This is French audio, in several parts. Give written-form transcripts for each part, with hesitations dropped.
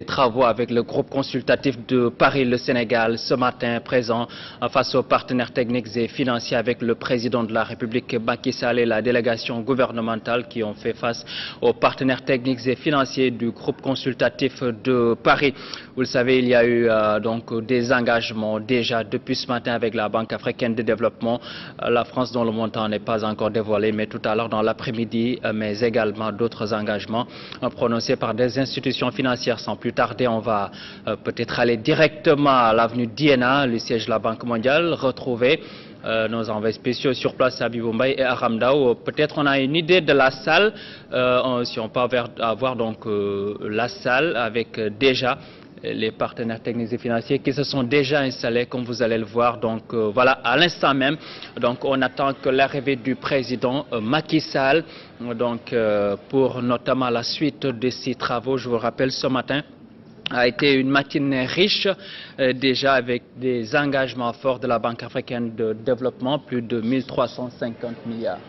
Travaux avec le groupe consultatif de Paris, le Sénégal, ce matin présent face aux partenaires techniques et financiers avec le président de la République Macky Sall et la délégation gouvernementale qui ont fait face aux partenaires techniques et financiers du groupe consultatif de Paris. Vous le savez, il y a eu donc des engagements déjà depuis ce matin avec la Banque africaine de développement, la France dont le montant n'est pas encore dévoilé, mais tout à l'heure dans l'après-midi, mais également d'autres engagements prononcés par des institutions financières. Sans plus tarder, on va peut-être aller directement à l'avenue Diena, le siège de la Banque mondiale, retrouver nos envoyés spéciaux sur place à Biboumbay et à Ramdao. Peut-être on a une idée de la salle, si on peut avoir donc la salle avec déjà les partenaires techniques et financiers qui se sont déjà installés, comme vous allez le voir. Donc voilà, à l'instant même, donc on attend que l'arrivée du président Macky Sall, donc pour notamment la suite de ces travaux. Je vous rappelle, ce matin a été une matinée riche, déjà avec des engagements forts de la Banque africaine de développement, plus de 1350 milliards.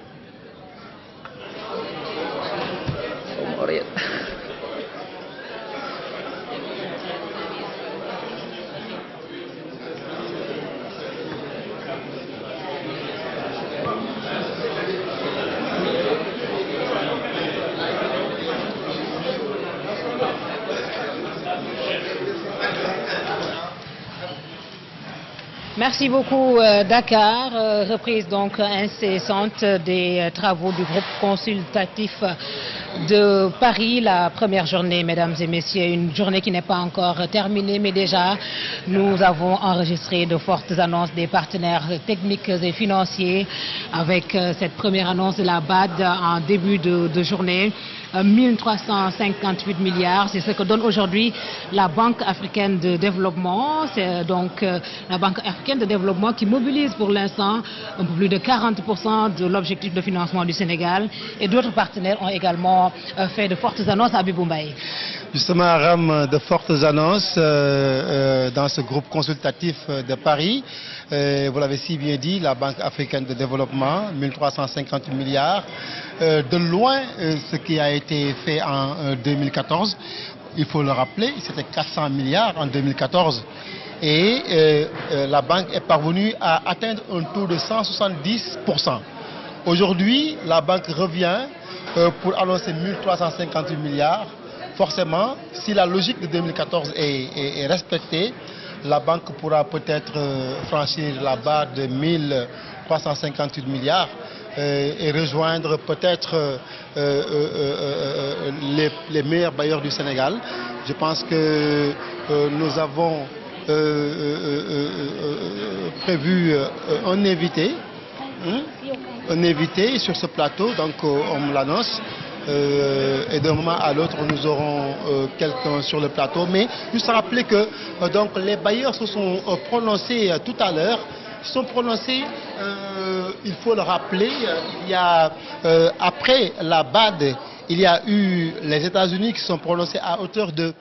Merci beaucoup Dakar, reprise donc incessante des travaux du groupe consultatif de Paris, la première journée, mesdames et messieurs, une journée qui n'est pas encore terminée, mais déjà nous avons enregistré de fortes annonces des partenaires techniques et financiers avec cette première annonce de la BAD en début de journée. 1358 milliards, c'est ce que donne aujourd'hui la Banque africaine de développement. C'est donc la Banque africaine de développement qui mobilise pour l'instant un peu plus de 40% de l'objectif de financement du Sénégal. Et d'autres partenaires ont également fait de fortes annonces à Biboumbay. Justement, Aram, de fortes annonces dans ce groupe consultatif de Paris. Vous l'avez si bien dit, la Banque africaine de développement, 1350 milliards. De loin, ce qui a été fait en 2014, il faut le rappeler, c'était 400 milliards en 2014. Et la banque est parvenue à atteindre un taux de 170%. Aujourd'hui, la banque revient pour annoncer 1358 milliards. Forcément, si la logique de 2014 est respectée, la banque pourra peut-être franchir la barre de 1358 milliards et rejoindre peut-être les meilleurs bailleurs du Sénégal. Je pense que nous avons prévu un invité sur ce plateau, donc on me l'annonce. Et d'un moment à l'autre, nous aurons quelqu'un sur le plateau. Mais juste rappeler que donc, les bailleurs se sont prononcés tout à l'heure. Ils sont prononcés, il faut le rappeler, il y a, après la BAD, il y a eu les États-Unis qui sont prononcés à hauteur de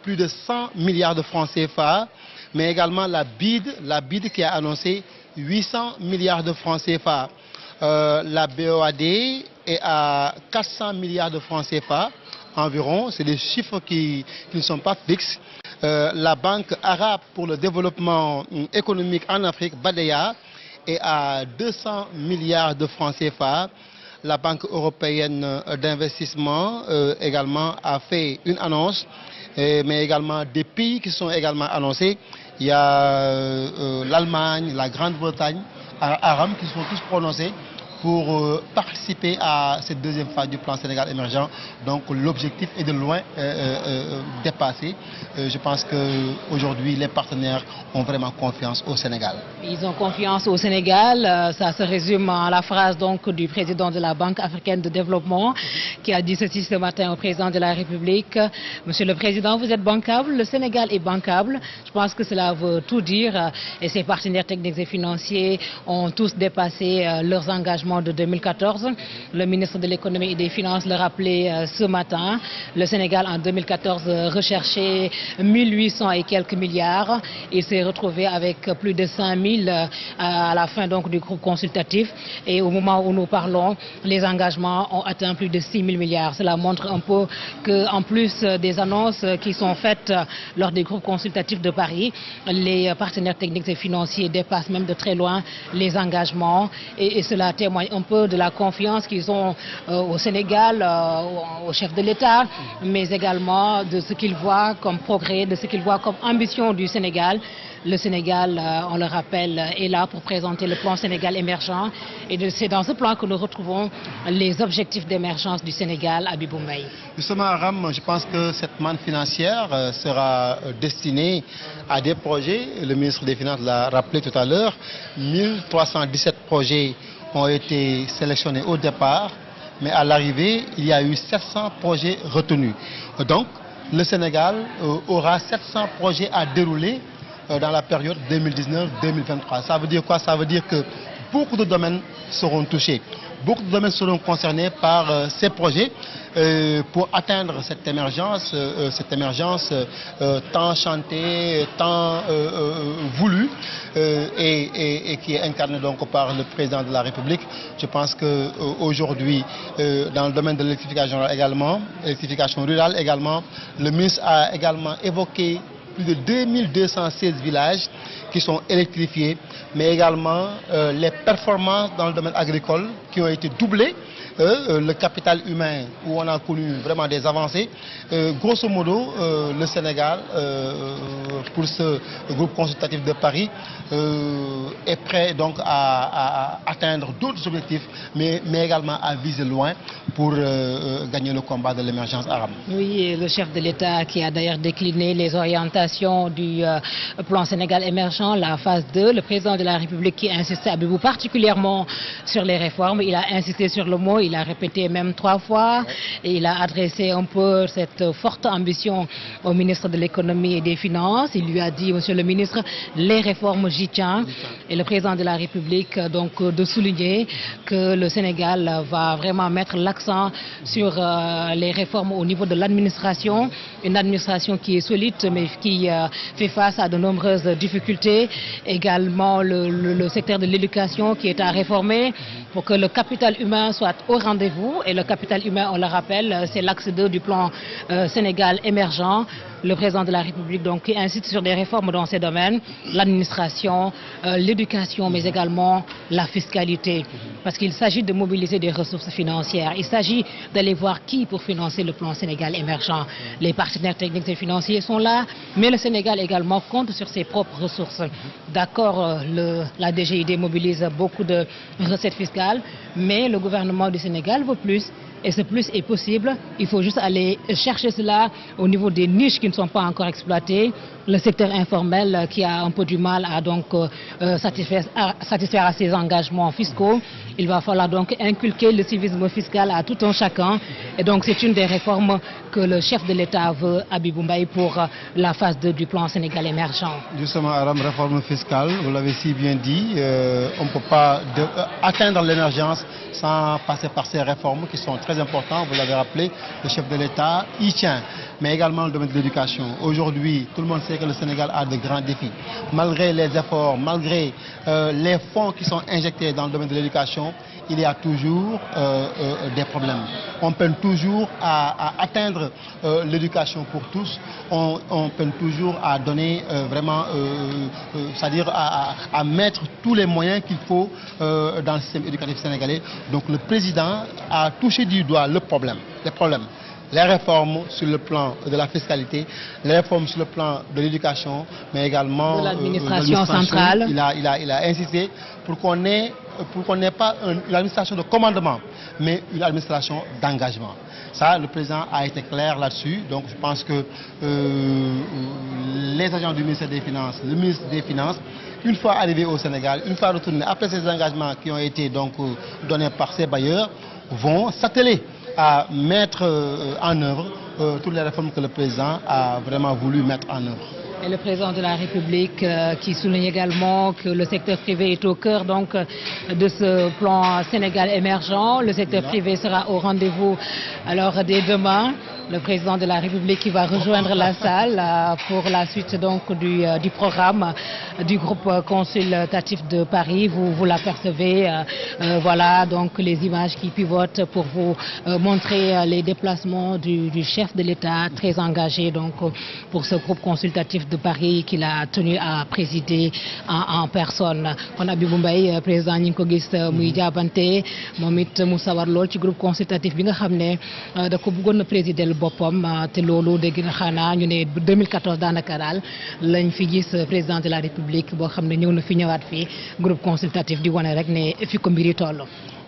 plus de 100 milliards de francs CFA, mais également la BID qui a annoncé 800 milliards de francs CFA. La BOAD est à 400 milliards de francs CFA environ, c'est des chiffres qui ne sont pas fixes. La Banque arabe pour le développement économique en Afrique, BADEA, est à 200 milliards de francs CFA. La Banque européenne d'investissement également a fait une annonce, mais également des pays qui sont également annoncés. Il y a l'Allemagne, la Grande-Bretagne, Aram qui sont tous prononcés pour participer à cette deuxième phase du plan Sénégal émergent. Donc l'objectif est de loin dépassé. Je pense qu'aujourd'hui les partenaires ont vraiment confiance au Sénégal. Ils ont confiance au Sénégal. Ça se résume à la phrase donc du président de la Banque africaine de développement qui a dit ceci ce matin au président de la République. Monsieur le Président, vous êtes bancable, le Sénégal est bancable. Je pense que cela veut tout dire et ses partenaires techniques et financiers ont tous dépassé leurs engagements engagements de 2014. Le ministre de l'économie et des finances le rappelait ce matin. Le Sénégal en 2014 recherchait 1800 et quelques milliards. Il s'est retrouvé avec plus de 5000 à la fin donc du groupe consultatif. Et au moment où nous parlons, les engagements ont atteint plus de 6000 milliards. Cela montre un peu qu'en plus des annonces qui sont faites lors des groupes consultatifs de Paris, les partenaires techniques et financiers dépassent même de très loin les engagements et cela témoigne un peu de la confiance qu'ils ont au Sénégal, au chef de l'État, mais également de ce qu'ils voient comme progrès, de ce qu'ils voient comme ambition du Sénégal. Le Sénégal, on le rappelle, est là pour présenter le plan Sénégal émergent et c'est dans ce plan que nous retrouvons les objectifs d'émergence du Sénégal à Biboumaï. Justement, Aram, je pense que cette manne financière sera destinée à des projets. Le ministre des Finances l'a rappelé tout à l'heure. 1317 projets ont été sélectionnés au départ, mais à l'arrivée, il y a eu 700 projets retenus. Donc, le Sénégal aura 700 projets à dérouler dans la période 2019-2023. Ça veut dire quoi? Ça veut dire que beaucoup de domaines seront touchés. Beaucoup de domaines seront concernés par ces projets pour atteindre cette émergence tant chantée, tant voulue et qui est incarnée donc par le président de la République. Je pense qu'aujourd'hui, dans le domaine de l'électrification également, l'électrification rurale également, le ministre a également évoqué plus de 2216 villages qui sont électrifiés, mais également les performances dans le domaine agricole qui ont été doublées, le capital humain où on a connu vraiment des avancées. Grosso modo, le Sénégal, pour ce groupe consultatif de Paris, est prêt donc à atteindre d'autres objectifs, mais également à viser loin pour gagner le combat de l'émergence arabe. Oui, et le chef de l'État qui a d'ailleurs décliné les orientations du plan Sénégal émergent, la phase 2, le président de la République qui a insisté à Bibou particulièrement sur les réformes, il a insisté sur le mot, il a répété même 3 fois et il a adressé un peu cette forte ambition au ministre de l'économie et des finances. Il lui a dit, monsieur le ministre, les réformes j'y tiens. Et le président de la République donc de souligner que le Sénégal va vraiment mettre l'accent sur les réformes au niveau de l'administration, une administration qui est solide mais qui fait face à de nombreuses difficultés. Également le secteur de l'éducation qui est à réformer pour que le capital humain soit au rendez-vous. Et le capital humain, on le rappelle, c'est l'axe 2 du plan Sénégal émergent. Le président de la République donc insiste sur des réformes dans ces domaines, l'administration, l'éducation, mais également la fiscalité. Parce qu'il s'agit de mobiliser des ressources financières. Il s'agit d'aller voir qui pour financer le plan Sénégal émergent. Les partenaires techniques et financiers sont là, mais le Sénégal également compte sur ses propres ressources. D'accord, la DGID mobilise beaucoup de recettes fiscales, mais le gouvernement du Sénégal veut plus. Et ce plus est possible, il faut juste aller chercher cela au niveau des niches qui ne sont pas encore exploitées. Le secteur informel qui a un peu du mal à donc satisfaire à ses engagements fiscaux. Il va falloir donc inculquer le civisme fiscal à tout un chacun. Et donc c'est une des réformes que le chef de l'État veut à Biboumaï pour la phase 2 du plan Sénégal émergent. Justement, Aram, réforme fiscale, vous l'avez si bien dit, on ne peut pas atteindre l'émergence sans passer par ces réformes qui sont très importantes. Vous l'avez rappelé, le chef de l'État y tient. Mais également le domaine de l'éducation. Aujourd'hui, tout le monde sait que le Sénégal a de grands défis. Malgré les efforts, malgré les fonds qui sont injectés dans le domaine de l'éducation, il y a toujours des problèmes. On peine toujours à atteindre l'éducation pour tous. On peine toujours à donner vraiment, c'est-à-dire à mettre tous les moyens qu'il faut dans le système éducatif sénégalais. Donc le président a touché du doigt les problèmes. Les réformes sur le plan de la fiscalité, les réformes sur le plan de l'éducation, mais également de l'administration centrale. Il a insisté pour qu'on n'ait pas une administration de commandement, mais une administration d'engagement. Ça, le président a été clair là-dessus. Donc je pense que les agents du ministère des Finances, le ministre des Finances, une fois arrivés au Sénégal, une fois retournés, après ces engagements qui ont été donc donnés par ces bailleurs, vont s'atteler à mettre en œuvre toutes les réformes que le président a vraiment voulu mettre en œuvre. Et le président de la République qui souligne également que le secteur privé est au cœur donc de ce plan Sénégal émergent. Le secteur privé sera au rendez-vous alors dès demain. Le président de la République qui va rejoindre la salle pour la suite donc du programme du groupe consultatif de Paris. Vous l'apercevez, voilà donc les images qui pivotent pour vous montrer les déplacements du chef de l'État très engagé donc pour ce groupe consultatif de Paris qu'il a tenu à présider en personne. kon Abibou Mbaye président ñi ngi ko gis muy jaabante moom it mu sawar lool ci groupe consultatif bi nga xam ne da ko bëggoon a présider boppam te loolu dégg na xanaa ñu ne 2014 daanaka daal lañ fi gis président de la République boo xam ne ñëw na fi ñëwaat fii groupe consultatif di wane rek ne fi ko mbiri toll.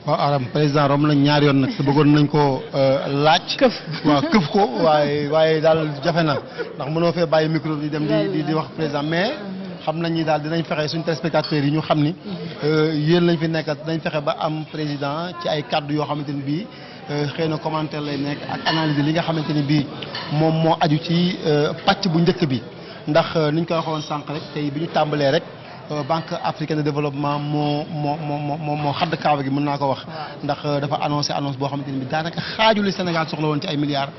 waaw Aram président rom nañ ñaari yoon nag te bëggoon nañ ko laaj. waaw këf ko waaye daal jafe na ndax mënoo fee bàyyi micro di dem di wax président mais xam nañ ni daal dinañ fexe suñu téléspectateurs yi ñu xam ni yéen lañ fi nekkat dinañ fexe ba am président ci ay kaddu yoo xamante ni bii xëy na commentaire lay nekk ak analyse li nga xamante ni bii moom moo aju ci pàcc bu njëkk bi ndax niñ koy waxoon sànq rek tey bi ñu tàmbalee rek. Banque africaine de développement moo xadd kaawa gi mën naa ko wax ndax dafa annonce boo xamante ni bi daanaka xaaju li Sénégal soxla woon ci ay milliards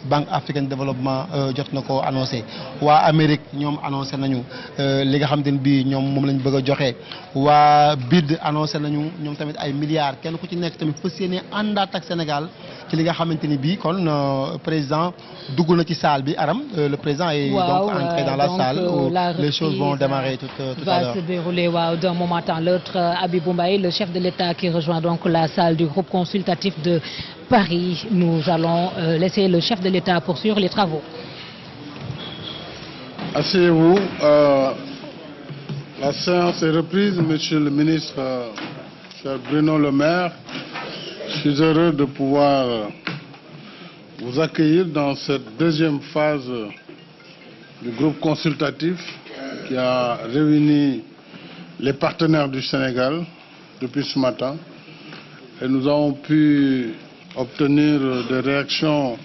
Banque africaine de développement jot na ko annoncé waa Amérique ñoom annoncé nañu li nga xamante ni bi ñoom moom lañ bëgg a joxe waa BID annoncé nañu ñoom tamit ay milliards kenn ku ci nekk tamit fas yéene àndaat ak Sénégal ci li nga xamante ni bii kon président dugg na ci salle bi Aram le président est donc entré dans la salle où les choses vont démarrer tout à l'heure. Se dérouler d'un moment à l'autre. Abibou Mbaye, le chef de l'État qui rejoint donc la salle du groupe consultatif de Paris. Nous allons laisser le chef de l'État poursuivre les travaux. Asseyez-vous. La séance est reprise, Monsieur le ministre, cher Bruno Le Maire. Je suis heureux de pouvoir vous accueillir dans cette deuxième phase du groupe consultatif qui a réuni les partenaires du Sénégal depuis ce matin. Et nous avons pu obtenir des réactions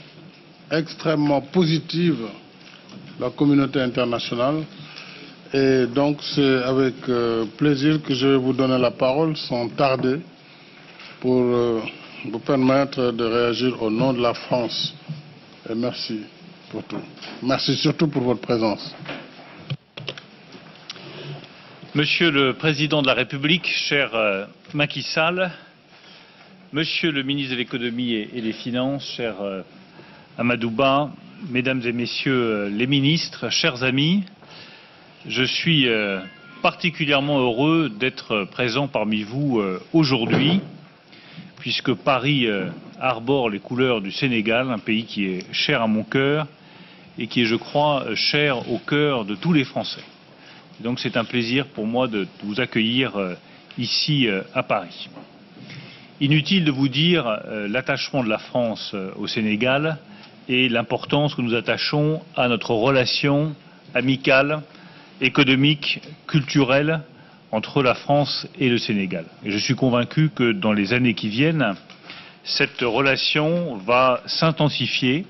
extrêmement positives de la communauté internationale. Et donc c'est avec plaisir que je vais vous donner la parole sans tarder pour vous permettre de réagir au nom de la France. Et merci pour tout. Merci surtout pour votre présence. Monsieur le Président de la République, cher Macky Sall, Monsieur le ministre de l'Économie et des Finances, cher Amadou Ba, Mesdames et Messieurs les ministres, chers amis, je suis particulièrement heureux d'être présent parmi vous aujourd'hui, puisque Paris arbore les couleurs du Sénégal, un pays qui est cher à mon cœur et qui est, je crois, cher au cœur de tous les Français. Donc c'est un plaisir pour moi de vous accueillir ici à Paris. Inutile de vous dire l'attachement de la France au Sénégal et l'importance que nous attachons à notre relation amicale, économique, culturelle entre la France et le Sénégal. Et je suis convaincu que dans les années qui viennent, cette relation va s'intensifier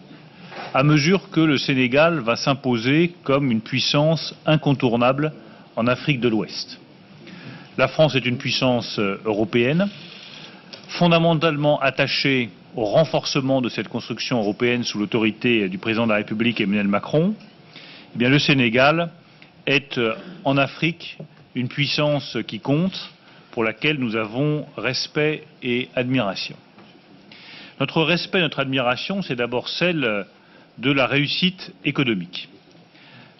à mesure que le Sénégal va s'imposer comme une puissance incontournable en Afrique de l'Ouest. La France est une puissance européenne, fondamentalement attachée au renforcement de cette construction européenne sous l'autorité du président de la République Emmanuel Macron. Eh bien, le Sénégal est en Afrique une puissance qui compte, pour laquelle nous avons respect et admiration. Notre respect, notre admiration, c'est d'abord celle de la réussite économique.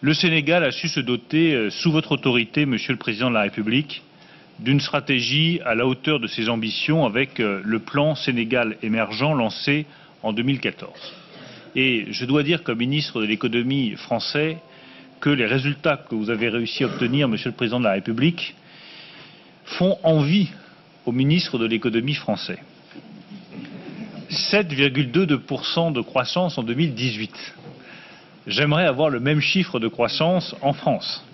Le Sénégal a su se doter, sous votre autorité, Monsieur le Président de la République, d'une stratégie à la hauteur de ses ambitions avec le plan Sénégal émergent lancé en 2014. Et je dois dire, comme ministre de l'économie français, que les résultats que vous avez réussi à obtenir, Monsieur le Président de la République, font envie au ministre de l'économie français. 7,22% de croissance en 2018. J'aimerais avoir le même chiffre de croissance en France.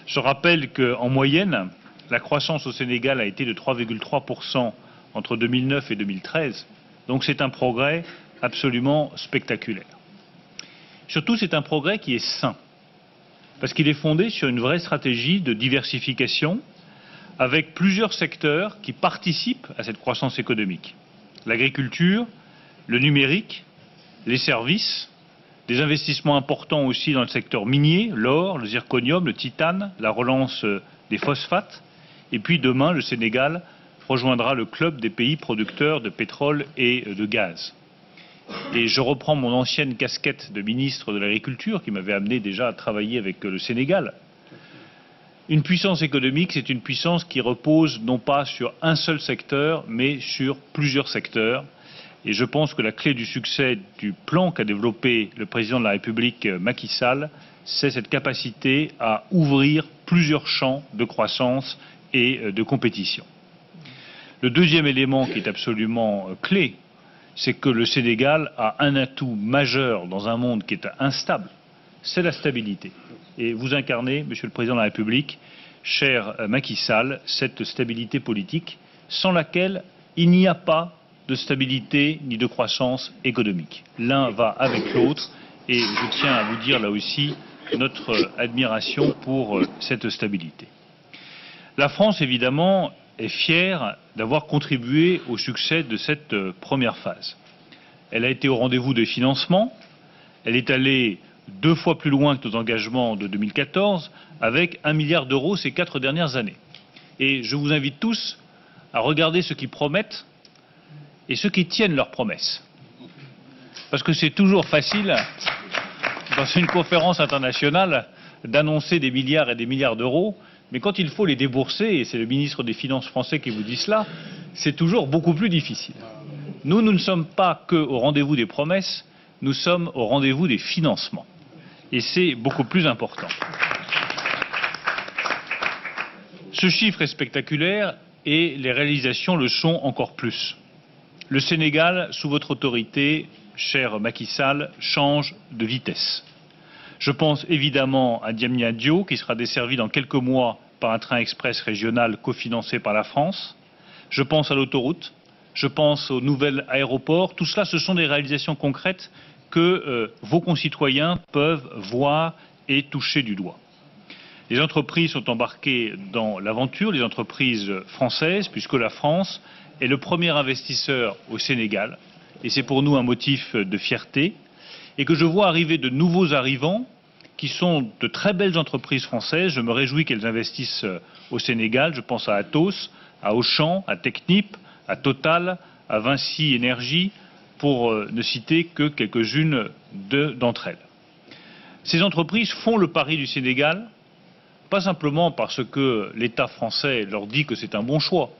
Je rappelle qu'en moyenne, la croissance au Sénégal a été de 3,3% entre 2009 et 2013. Donc c'est un progrès absolument spectaculaire. Surtout, c'est un progrès qui est sain. parce qu'il est fondé sur une vraie stratégie de diversification avec plusieurs secteurs qui participent à cette croissance économique. L'agriculture, le numérique, les services, des investissements importants aussi dans le secteur minier, l'or, le zirconium, le titane, la relance des phosphates. Et puis demain, le Sénégal rejoindra le club des pays producteurs de pétrole et de gaz. Et je reprends mon ancienne casquette de ministre de l'Agriculture qui m'avait amené déjà à travailler avec le Sénégal. Une puissance économique, c'est une puissance qui repose non pas sur un seul secteur, mais sur plusieurs secteurs. Et je pense que la clé du succès du plan qu'a développé le président de la République, Macky Sall, c'est cette capacité à ouvrir plusieurs champs de croissance et de compétition. Le deuxième élément qui est absolument clé, c'est que le Sénégal a un atout majeur dans un monde qui est instable, c'est la stabilité. Et vous incarnez, Monsieur le Président de la République, cher Macky Sall, cette stabilité politique sans laquelle il n'y a pas de stabilité ni de croissance économique. L'un va avec l'autre et je tiens à vous dire là aussi notre admiration pour cette stabilité. La France, évidemment, est fière d'avoir contribué au succès de cette première phase. Elle a été au rendez-vous des financements, elle est allée 2 fois plus loin que nos engagements de 2014, avec 1 milliard d'euros ces 4 dernières années. Et je vous invite tous à regarder ceux qui promettent et ceux qui tiennent leurs promesses. Parce que c'est toujours facile, dans une conférence internationale, d'annoncer des milliards et des milliards d'euros, mais quand il faut les débourser, et c'est le ministre des Finances français qui vous dit cela, c'est toujours beaucoup plus difficile. Nous ne sommes pas qu'au rendez-vous des promesses, nous sommes au rendez-vous des financements. Et c'est beaucoup plus important. Ce chiffre est spectaculaire et les réalisations le sont encore plus. Le Sénégal, sous votre autorité, cher Macky Sall, change de vitesse. Je pense évidemment à Diamniadio, qui sera desservi dans quelques mois par un train express régional cofinancé par la France. Je pense à l'autoroute, je pense au nouvel aéroport. Tout cela, ce sont des réalisations concrètes que vos concitoyens peuvent voir et toucher du doigt. Les entreprises sont embarquées dans l'aventure, les entreprises françaises, puisque la France est le premier investisseur au Sénégal. Et c'est pour nous un motif de fierté. Et que je vois arriver de nouveaux arrivants qui sont de très belles entreprises françaises. Je me réjouis qu'elles investissent au Sénégal. Je pense à Atos, à Auchan, à Technip, à Total, à Vinci Énergie, pour ne citer que quelques-unes d'entre elles. Ces entreprises font le pari du Sénégal, pas simplement parce que l'État français leur dit que c'est un bon choix,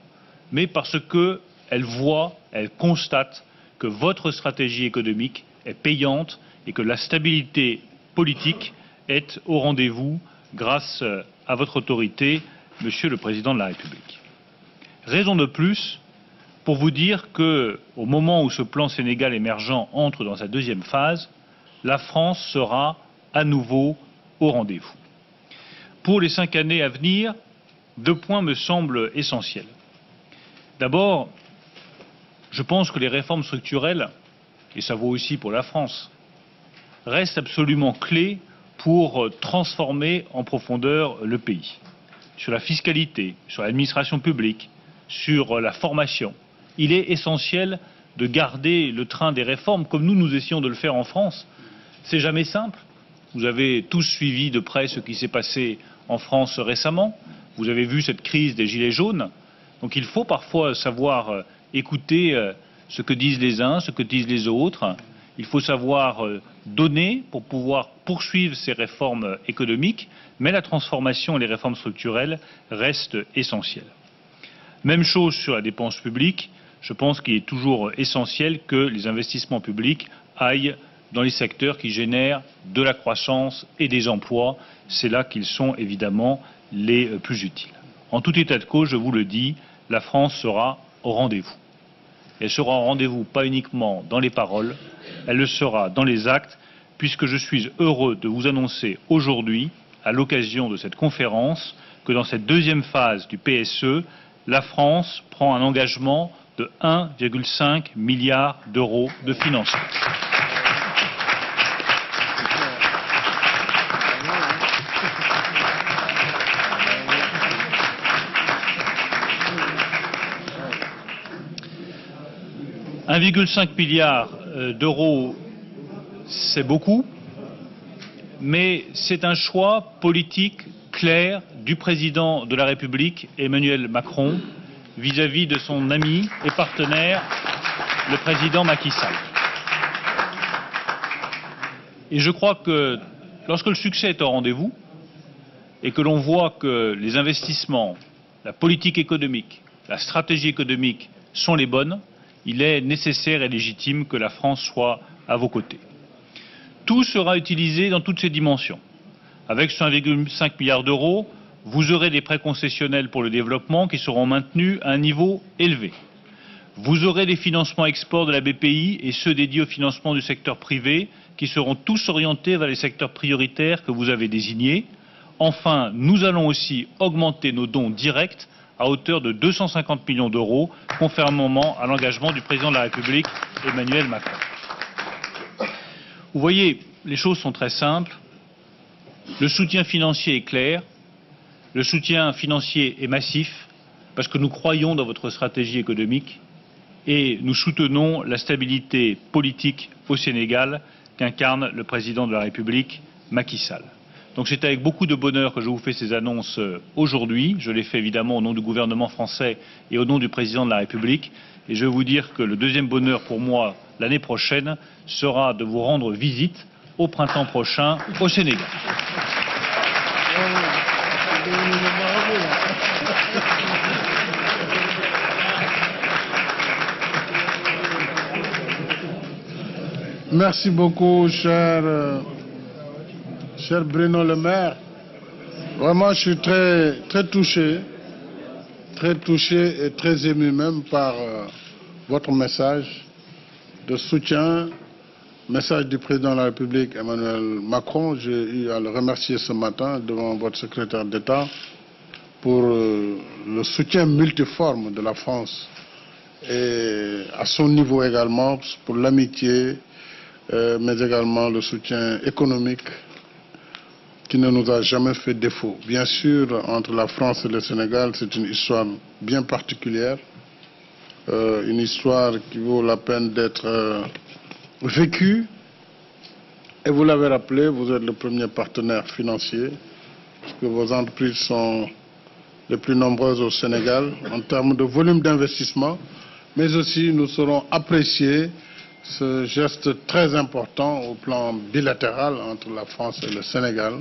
mais parce qu'elles voient, elles constatent que votre stratégie économique est payante et que la stabilité politique est au rendez-vous grâce à votre autorité, Monsieur le Président de la République. Raison de plus pour vous dire qu'au moment où ce plan Sénégal émergent entre dans sa deuxième phase, la France sera à nouveau au rendez-vous. Pour les 5 années à venir, 2 points me semblent essentiels. D'abord, je pense que les réformes structurelles, et ça vaut aussi pour la France, restent absolument clés pour transformer en profondeur le pays. Sur la fiscalité, sur l'administration publique, sur la formation, il est essentiel de garder le train des réformes comme nous essayons de le faire en France. C'est jamais simple. Vous avez tous suivi de près ce qui s'est passé en France récemment. Vous avez vu cette crise des gilets jaunes. Donc il faut parfois savoir écouter ce que disent les uns, ce que disent les autres. Il faut savoir donner pour pouvoir poursuivre ces réformes économiques, mais la transformation et les réformes structurelles restent essentielles. Même chose sur la dépense publique. Je pense qu'il est toujours essentiel que les investissements publics aillent dans les secteurs qui génèrent de la croissance et des emplois. C'est là qu'ils sont évidemment les plus utiles. En tout état de cause, je vous le dis, la France sera au rendez-vous. Elle sera au rendez-vous pas uniquement dans les paroles, elle le sera dans les actes, puisque je suis heureux de vous annoncer aujourd'hui, à l'occasion de cette conférence, que dans cette deuxième phase du PSE, la France prend un engagement de 1,5 milliard d'euros de financement. 1,5 milliard d'euros, c'est beaucoup, mais c'est un choix politique clair du président de la République, Emmanuel Macron, vis-à-vis de son ami et partenaire, le président Macky Sall. Et je crois que lorsque le succès est au rendez-vous et que l'on voit que les investissements, la politique économique, la stratégie économique sont les bonnes, il est nécessaire et légitime que la France soit à vos côtés. Tout sera utilisé dans toutes ses dimensions. Avec ce 1,5 milliard d'euros, vous aurez des prêts concessionnels pour le développement qui seront maintenus à un niveau élevé. Vous aurez des financements export de la BPI et ceux dédiés au financement du secteur privé qui seront tous orientés vers les secteurs prioritaires que vous avez désignés. Enfin, nous allons aussi augmenter nos dons directs à hauteur de 250 millions d'euros, conformément à l'engagement du président de la République, Emmanuel Macron. Vous voyez, les choses sont très simples. Le soutien financier est clair. Le soutien financier est massif, parce que nous croyons dans votre stratégie économique et nous soutenons la stabilité politique au Sénégal qu'incarne le président de la République, Macky Sall. Donc c'est avec beaucoup de bonheur que je vous fais ces annonces aujourd'hui. Je les fais évidemment au nom du gouvernement français et au nom du président de la République. Et je vais vous dire que le deuxième bonheur pour moi l'année prochaine sera de vous rendre visite au printemps prochain au Sénégal. Merci beaucoup, cher Bruno Le Maire. Vraiment, je suis très touché et très ému même par votre message de soutien, message du président de la République Emmanuel Macron. J'ai eu à le remercier ce matin devant votre secrétaire d'État pour le soutien multiforme de la France et à son niveau également pour l'amitié, mais également le soutien économique qui ne nous a jamais fait défaut. Bien sûr, entre la France et le Sénégal, c'est une histoire bien particulière, une histoire qui vaut la peine d'être vécue. Et vous l'avez rappelé, vous êtes le premier partenaire financier, puisque vos entreprises sont les plus nombreuses au Sénégal en termes de volume d'investissement, mais aussi nous saurons apprécier ce geste très important au plan bilatéral entre la France et le Sénégal.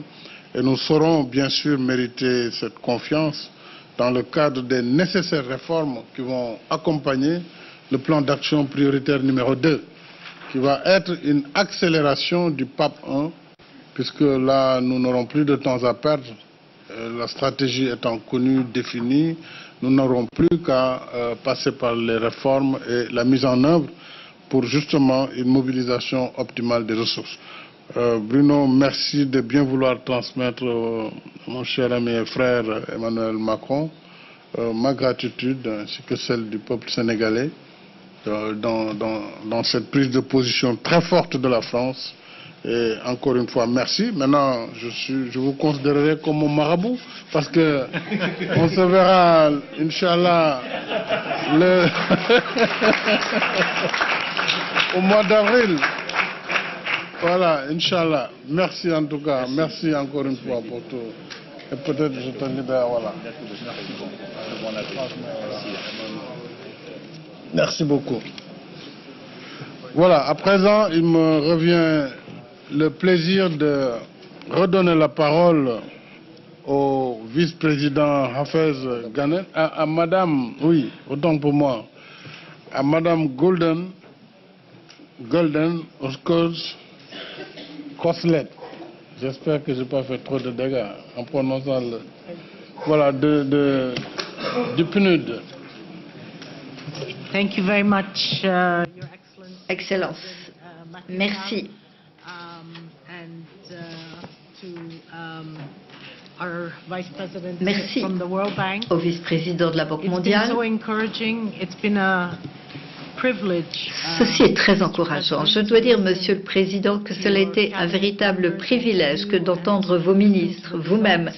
Et nous saurons bien sûr mériter cette confiance dans le cadre des nécessaires réformes qui vont accompagner le plan d'action prioritaire numéro 2, qui va être une accélération du PAP 1, puisque là, nous n'aurons plus de temps à perdre. La stratégie étant connue, définie, nous n'aurons plus qu'à passer par les réformes et la mise en œuvre pour justement une mobilisation optimale des ressources. Bruno, merci de bien vouloir transmettre à mon cher ami et frère Emmanuel Macron ma gratitude ainsi que celle du peuple sénégalais dans cette prise de position très forte de la France. Et encore une fois, merci. Maintenant, je vous considérerai comme mon marabout parce que on se verra, Inch'Allah, au mois d'avril. Voilà, Inch'Allah. Merci en tout cas. Merci encore une fois pour tout. Et peut-être je te libère, voilà. Merci beaucoup. Voilà, à présent, il me revient le plaisir de redonner la parole au vice-président Hafez Ghanen, à madame, oui, autant pour moi, à madame Golden, of course, Coslet. J'espère que je n'ai pas fait trop de dégâts en prononçant le... Voilà, du PNUD. Thank you very much, Your Excellence. Merci. Merci au vice-président de la Banque mondiale. Ceci est très encourageant. Je dois dire, Monsieur le Président, que cela a été un véritable privilège que d'entendre vos ministres, vous-même,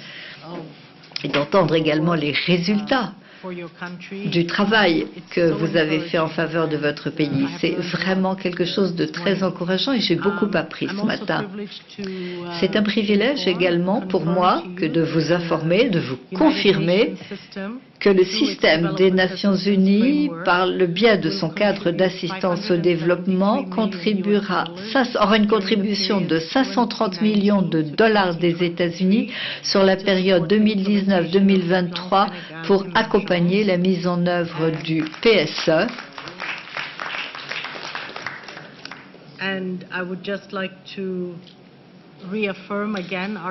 et d'entendre également les résultats du travail que vous avez fait en faveur de votre pays. C'est vraiment quelque chose de très encourageant et j'ai beaucoup appris ce matin. C'est un privilège également pour moi que de vous informer, de vous confirmer que le système des Nations Unies, par le biais de son cadre d'assistance au développement, aura une contribution de 530 millions de dollars des États-Unis sur la période 2019-2023 pour accompagner la mise en œuvre du PSE.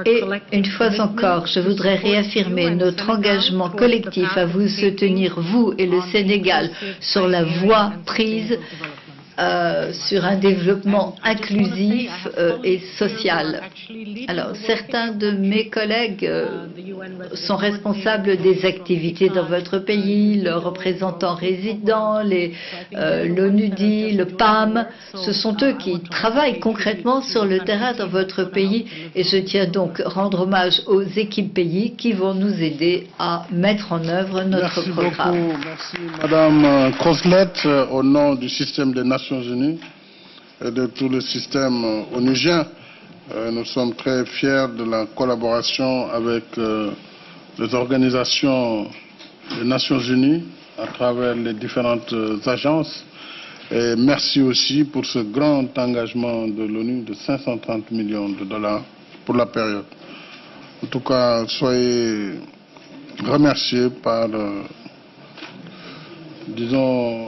Et une fois encore, je voudrais réaffirmer notre engagement collectif à vous soutenir, vous et le Sénégal, sur la voie prise sur un développement inclusif et social. Alors, certains de mes collègues sont responsables des activités dans votre pays, le représentant résident, l'ONUDI, le PAM. Ce sont eux qui travaillent concrètement sur le terrain dans votre pays et je tiens donc à rendre hommage aux équipes pays qui vont nous aider à mettre en œuvre notre programme. Merci Madame Crosslett, au nom du système des Nations Unies et de tout le système onusien. Nous sommes très fiers de la collaboration avec les organisations des Nations Unies à travers les différentes agences. Et merci aussi pour ce grand engagement de l'ONU de 530 millions de dollars pour la période. En tout cas, soyez remerciés par, disons,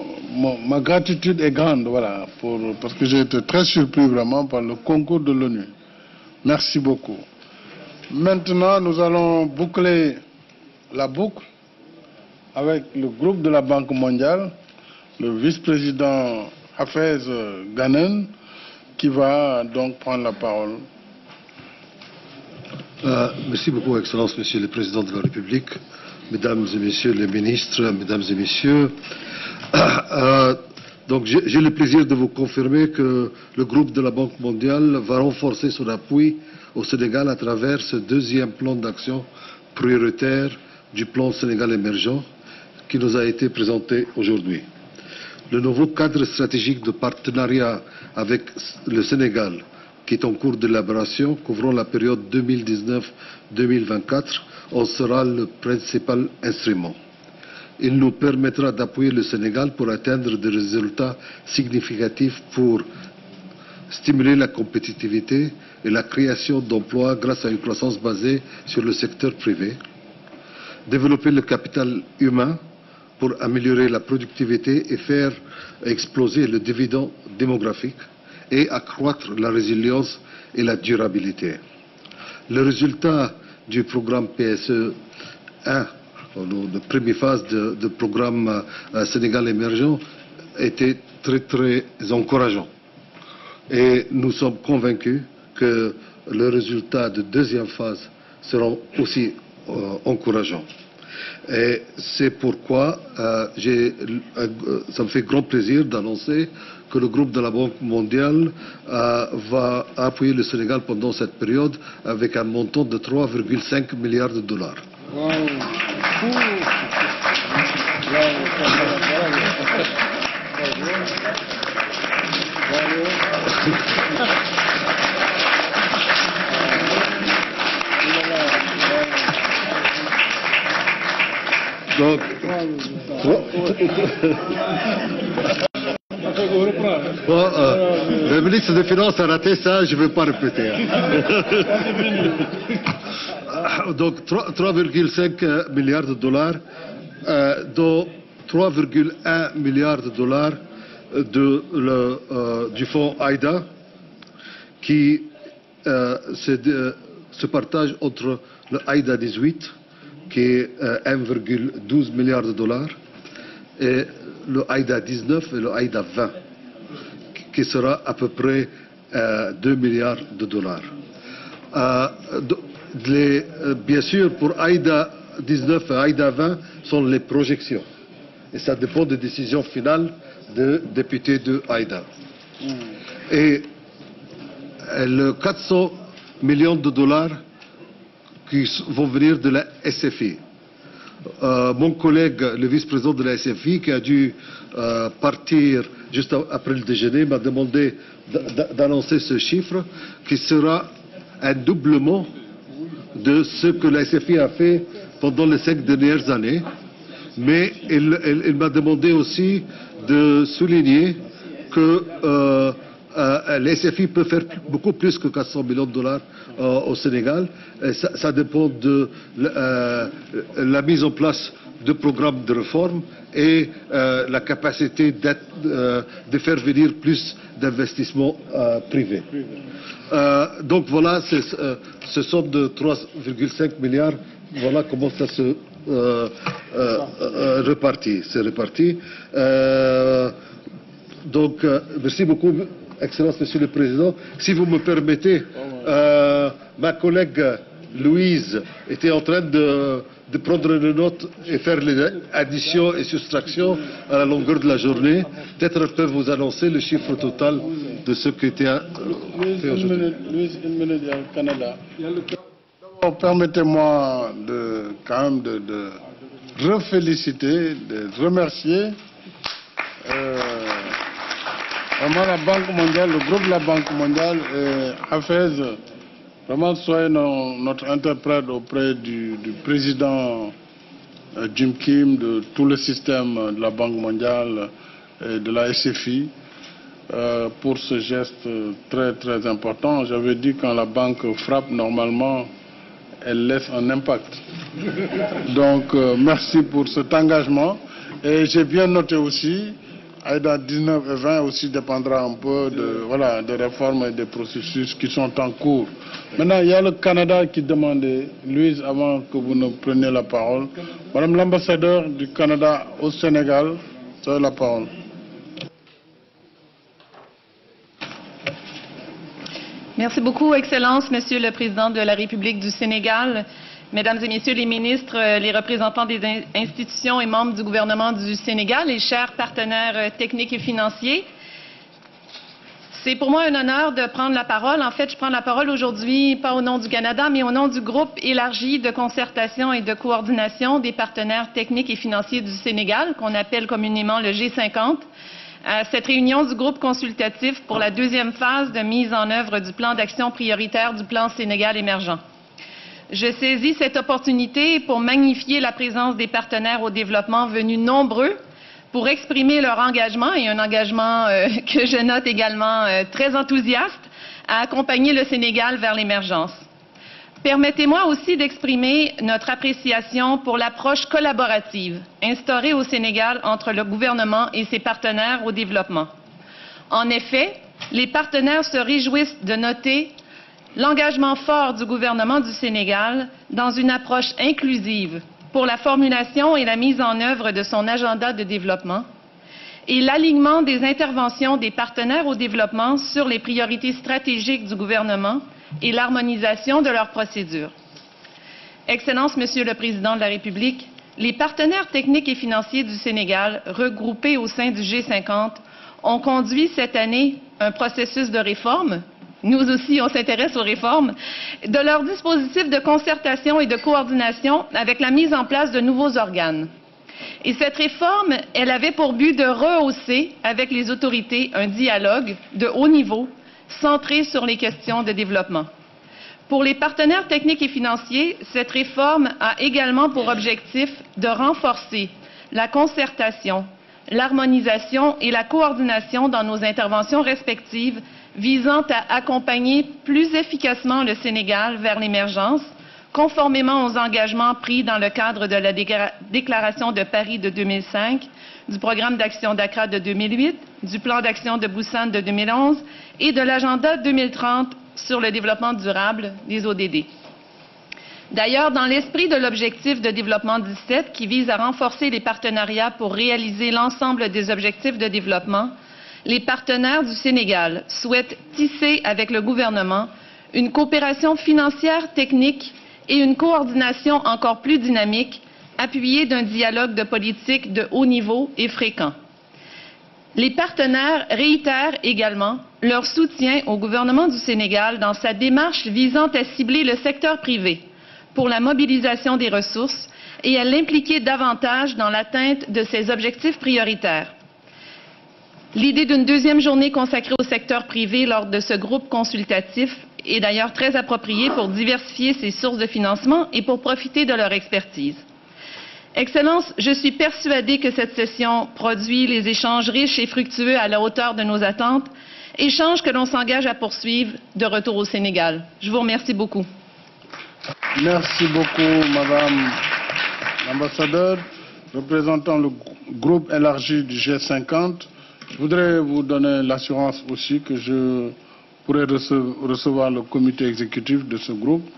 ma gratitude est grande, voilà, parce que j'ai été très surpris vraiment par le concours de l'ONU. Merci beaucoup. Maintenant, nous allons boucler la boucle avec le groupe de la Banque mondiale, le vice-président Hafez Ghanen, qui va donc prendre la parole. Merci beaucoup, Excellence, Monsieur le Président de la République, Mesdames et Messieurs les ministres, Mesdames et Messieurs. Donc, j'ai le plaisir de vous confirmer que le groupe de la Banque mondiale va renforcer son appui au Sénégal à travers ce deuxième plan d'action prioritaire du plan Sénégal émergent qui nous a été présenté aujourd'hui. Le nouveau cadre stratégique de partenariat avec le Sénégal, qui est en cours d'élaboration, couvrant la période 2019-2024, en sera le principal instrument. Il nous permettra d'appuyer le Sénégal pour atteindre des résultats significatifs pour stimuler la compétitivité et la création d'emplois grâce à une croissance basée sur le secteur privé, développer le capital humain pour améliorer la productivité et faire exploser le dividende démographique et accroître la résilience et la durabilité. Le résultat du programme PSE 1, de première phase de programme Sénégal émergent, était très encourageant. Et nous sommes convaincus que le résultat de deuxième phase sera aussi encourageant. Et c'est pourquoi ça me fait grand plaisir d'annoncer que le groupe de la Banque mondiale va appuyer le Sénégal pendant cette période avec un montant de 3,5 milliards de dollars. Donc, le ministre des Finances a raté ça, je ne vais pas répéter. Donc 3,5 milliards de dollars, dont 3,1 milliards de dollars du fonds AIDA, qui se partage entre le AIDA 18, qui est 1,12 milliard de dollars, et le AIDA 19 et le AIDA 20, qui sera à peu près 2 milliards de dollars. Bien sûr, pour AIDA 19 et AIDA 20 sont les projections. Et ça dépend des décisions finales des députés de AIDA. Et le 400 millions de dollars qui vont venir de la SFI. mon collègue, le vice-président de la SFI, qui a dû partir juste après le déjeuner, m'a demandé d'annoncer ce chiffre, qui sera un doublement de ce que la SFI a fait pendant les 5 dernières années. Mais il m'a demandé aussi de souligner que la SFI peut faire beaucoup plus que 400 millions de dollars au Sénégal. Et ça dépend de la mise en place de programmes de réforme et la capacité de faire venir plus d'investissements privés. Donc voilà, ce somme de 3,5 milliards, voilà comment ça se répartit. C'est réparti. Donc, merci beaucoup, Excellence, Monsieur le Président. Si vous me permettez, ma collègue Louise était en train de prendre les notes et faire les additions et soustractions à la longueur de la journée. Peut-être elle peut vous annoncer le chiffre total de ce qui était fait aujourd'hui. Louise, une minute, il y a le Canada. Permettez-moi quand même de reféliciter, de remercier vraiment la Banque mondiale, le groupe de la Banque mondiale et Hafez. Vraiment, soyez notre interprète auprès du président Jim Kim, de tout le système de la Banque mondiale et de la SFI pour ce geste très très important. J'avais dit quand la banque frappe, normalement, elle laisse un impact. Donc, merci pour cet engagement. Et j'ai bien noté aussi, AIDA 19 et 20 aussi dépendra un peu des réformes et des processus qui sont en cours. Maintenant, il y a le Canada qui demandait, Louise, avant que vous ne preniez la parole, Madame l'ambassadeur du Canada au Sénégal, vous avez la parole. Merci beaucoup, Excellence, Monsieur le Président de la République du Sénégal, Mesdames et Messieurs les ministres, les représentants des institutions et membres du gouvernement du Sénégal et chers partenaires techniques et financiers. C'est pour moi un honneur de prendre la parole. En fait, je prends la parole aujourd'hui, pas au nom du Canada, mais au nom du groupe élargi de concertation et de coordination des partenaires techniques et financiers du Sénégal, qu'on appelle communément le G50. À cette réunion du groupe consultatif pour la deuxième phase de mise en œuvre du plan d'action prioritaire du plan Sénégal émergent. Je saisis cette opportunité pour magnifier la présence des partenaires au développement venus nombreux pour exprimer leur engagement, et un engagement que je note également très enthousiaste, à accompagner le Sénégal vers l'émergence. Permettez-moi aussi d'exprimer notre appréciation pour l'approche collaborative instaurée au Sénégal entre le gouvernement et ses partenaires au développement. En effet, les partenaires se réjouissent de noter l'engagement fort du gouvernement du Sénégal dans une approche inclusive pour la formulation et la mise en œuvre de son agenda de développement et l'alignement des interventions des partenaires au développement sur les priorités stratégiques du gouvernement et l'harmonisation de leurs procédures. Excellence, Monsieur le Président de la République, les partenaires techniques et financiers du Sénégal, regroupés au sein du G50, ont conduit cette année un processus de réforme. Nous aussi, on s'intéresse aux réformes, de leur dispositif de concertation et de coordination avec la mise en place de nouveaux organes. Et cette réforme, elle avait pour but de rehausser avec les autorités un dialogue de haut niveau centré sur les questions de développement. Pour les partenaires techniques et financiers, cette réforme a également pour objectif de renforcer la concertation, l'harmonisation et la coordination dans nos interventions respectives visant à accompagner plus efficacement le Sénégal vers l'émergence, conformément aux engagements pris dans le cadre de la Déclaration de Paris de 2005, du Programme d'action d'Accra de 2008, du Plan d'action de Busan de 2011 et de l'Agenda 2030 sur le développement durable, des ODD. D'ailleurs, dans l'esprit de l'objectif de développement 17, qui vise à renforcer les partenariats pour réaliser l'ensemble des objectifs de développement, les partenaires du Sénégal souhaitent tisser avec le gouvernement une coopération financière, technique et une coordination encore plus dynamique, appuyée d'un dialogue de politique de haut niveau et fréquent. Les partenaires réitèrent également leur soutien au gouvernement du Sénégal dans sa démarche visant à cibler le secteur privé pour la mobilisation des ressources, et à l'impliquer davantage dans l'atteinte de ses objectifs prioritaires. L'idée d'une deuxième journée consacrée au secteur privé lors de ce groupe consultatif est d'ailleurs très appropriée pour diversifier ses sources de financement et pour profiter de leur expertise. Excellences, je suis persuadée que cette session produit les échanges riches et fructueux à la hauteur de nos attentes, échanges que l'on s'engage à poursuivre de retour au Sénégal. Je vous remercie beaucoup. Merci beaucoup, Madame l'ambassadeur. Représentant le groupe élargi du G50, je voudrais vous donner l'assurance aussi que je pourrai recevoir le comité exécutif de ce groupe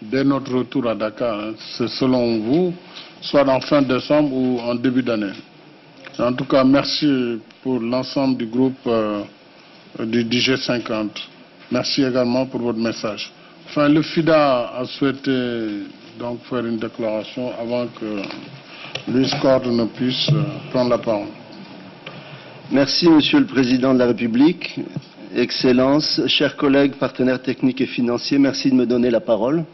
dès notre retour à Dakar. C'est selon vous, soit en fin décembre ou en début d'année. En tout cas, merci pour l'ensemble du groupe du G50. Merci également pour votre message. Enfin, le FIDA a souhaité donc faire une déclaration avant que Louis Corde ne puisse prendre la parole. Merci, Monsieur le Président de la République, Excellences, chers collègues, partenaires techniques et financiers, merci de me donner la parole.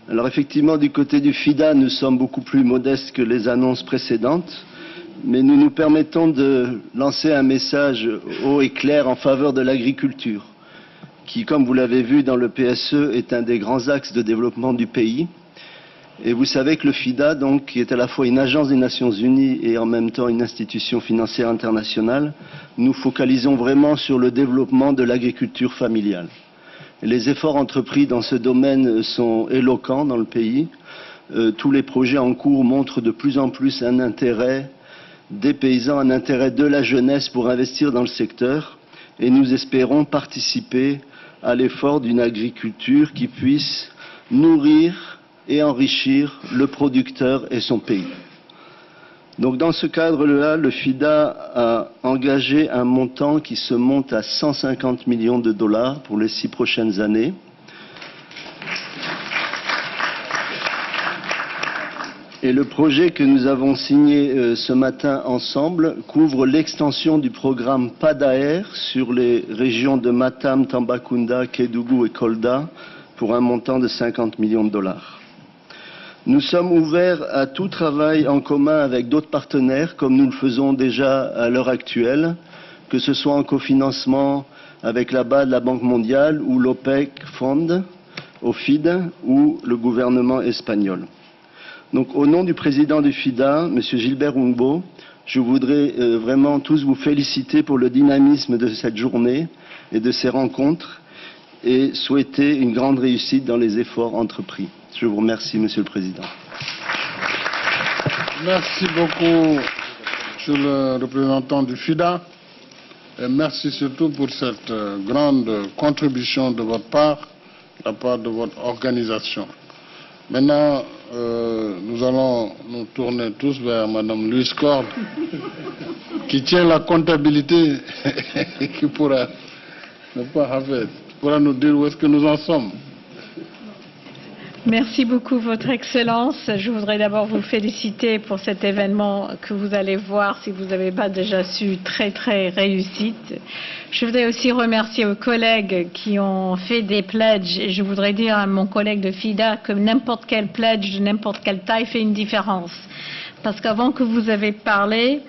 Alors effectivement, du côté du FIDA, nous sommes beaucoup plus modestes que les annonces précédentes, mais nous nous permettons de lancer un message haut et clair en faveur de l'agriculture, qui, comme vous l'avez vu dans le PSE, est un des grands axes de développement du pays. Et vous savez que le FIDA, donc, qui est à la fois une agence des Nations Unies et en même temps une institution financière internationale, nous focalisons vraiment sur le développement de l'agriculture familiale. Et les efforts entrepris dans ce domaine sont éloquents dans le pays. Tous les projets en cours montrent de plus en plus un intérêt des paysans, un intérêt de la jeunesse pour investir dans le secteur. Et nous espérons participer à l'effort d'une agriculture qui puisse nourrir et enrichir le producteur et son pays. Donc dans ce cadre-là, le FIDA a engagé un montant qui se monte à 150 millions de dollars pour les 6 prochaines années. Et le projet que nous avons signé ce matin ensemble couvre l'extension du programme PADAER sur les régions de Matam, Tambacounda, Kédougou et Kolda pour un montant de 50 millions de dollars. Nous sommes ouverts à tout travail en commun avec d'autres partenaires, comme nous le faisons déjà à l'heure actuelle, que ce soit en cofinancement avec la BAD, la Banque mondiale, ou l'OPEC Fund, OFID, ou le gouvernement espagnol. Donc, au nom du président du FIDA, M. Gilbert Humbo, je voudrais vraiment tous vous féliciter pour le dynamisme de cette journée et de ces rencontres et souhaiter une grande réussite dans les efforts entrepris. Je vous remercie, Monsieur le Président. Merci beaucoup, Monsieur le représentant du FIDA. Et merci surtout pour cette grande contribution de votre part, de la part de votre organisation. Maintenant, nous allons nous tourner tous vers Madame Louise Corde, qui tient la comptabilité et qui pourra nous dire où est-ce que nous en sommes. Merci beaucoup, Votre Excellence. Je voudrais d'abord vous féliciter pour cet événement que vous allez voir, si vous n'avez pas déjà su, très très réussite. Je voudrais aussi remercier aux collègues qui ont fait des pledges. Et je voudrais dire à mon collègue de FIDA que n'importe quel pledge de n'importe quelle taille fait une différence. Parce qu'avant que vous avez parlé,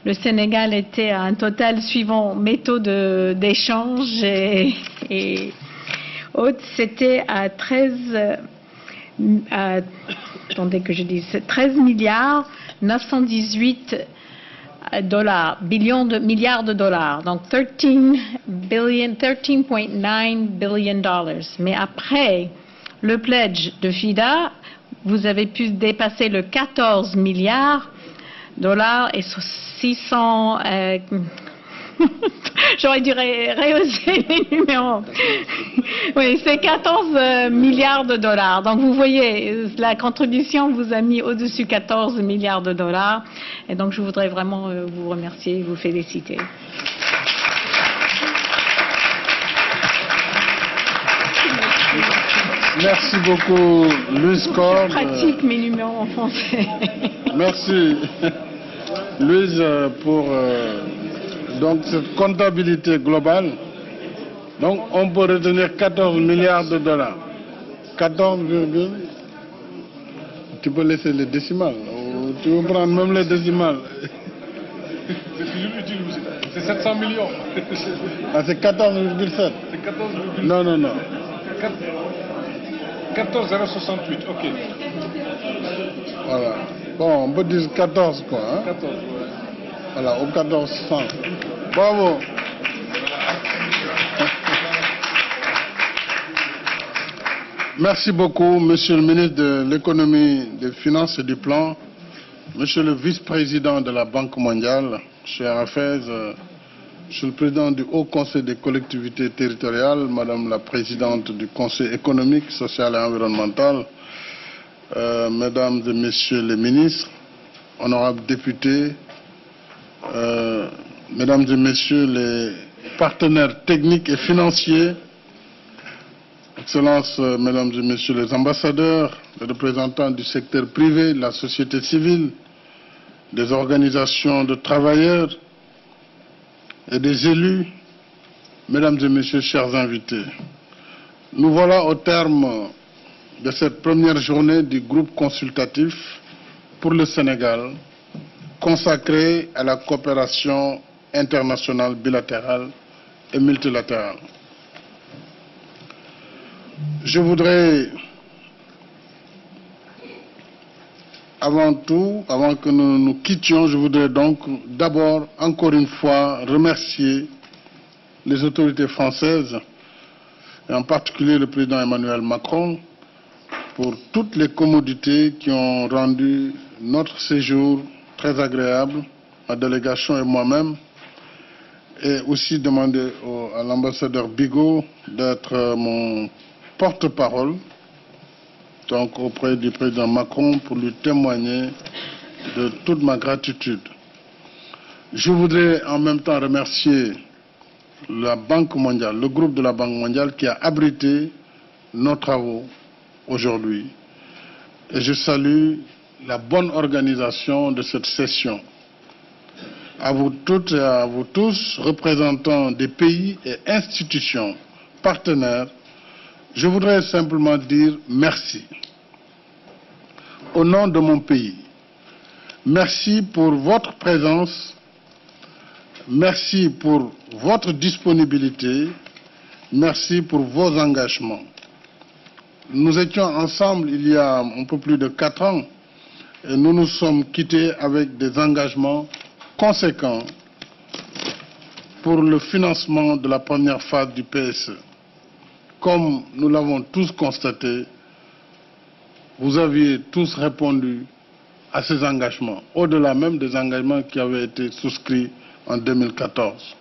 le Sénégal était à un total suivant métaux d'échange et autres, c'était à 13 milliards 918 milliards de dollars, donc 13.9 billion dollars. Mais après le pledge de FIDA, vous avez pu dépasser le 14 milliards de dollars et 600 j'aurais dû rehausser les numéros. Oui, c'est 14 milliards de dollars. Donc, vous voyez, la contribution vous a mis au-dessus 14 milliards de dollars. Et donc, je voudrais vraiment vous remercier et vous féliciter. Merci beaucoup, Louise Corde. Je pratique mes numéros en français. Merci, Louise, pour donc cette comptabilité globale. Donc, on peut retenir 14 milliards de dollars. 14,13 tu peux laisser les décimales. Tu veux prendre même les décimales. C'est 700 millions. Ah, c'est 14,7. C'est 14,7. Non. 14,068, ok. Voilà. Bon, on peut dire 14 quoi. Hein? 14, ouais. Voilà, au 1400. Bravo. Merci beaucoup, Monsieur le ministre de l'Économie, des Finances et du Plan, Monsieur le vice-président de la Banque mondiale, cher Hafez, Monsieur le président du Haut Conseil des collectivités territoriales, Madame la présidente du Conseil économique, social et environnemental, Mesdames et Messieurs les ministres, honorables députés, Mesdames et Messieurs les partenaires techniques et financiers, Excellences, Mesdames et Messieurs les ambassadeurs, les représentants du secteur privé, de la société civile, des organisations de travailleurs et des élus, Mesdames et Messieurs, chers invités. Nous voilà au terme de cette première journée du groupe consultatif pour le Sénégal, consacré à la coopération internationale bilatérale et multilatérale. Je voudrais, avant que nous nous quittions, je voudrais donc d'abord, encore une fois, remercier les autorités françaises, et en particulier le président Emmanuel Macron, pour toutes les commodités qui ont rendu notre séjour très agréable, ma délégation et moi-même, et aussi demander à l'ambassadeur Bigot d'être mon porte-parole, donc auprès du président Macron, pour lui témoigner de toute ma gratitude. Je voudrais en même temps remercier la Banque mondiale, le groupe de la Banque mondiale qui a abrité nos travaux aujourd'hui. Et je salue la bonne organisation de cette session. À vous toutes et à vous tous, représentants des pays et institutions partenaires, je voudrais simplement dire merci. Au nom de mon pays, merci pour votre présence, merci pour votre disponibilité, merci pour vos engagements. Nous étions ensemble il y a un peu plus de 4 ans et nous nous sommes quittés avec des engagements conséquents pour le financement de la première phase du PSE. Comme nous l'avons tous constaté, vous aviez tous répondu à ces engagements, au-delà même des engagements qui avaient été souscrits en 2014.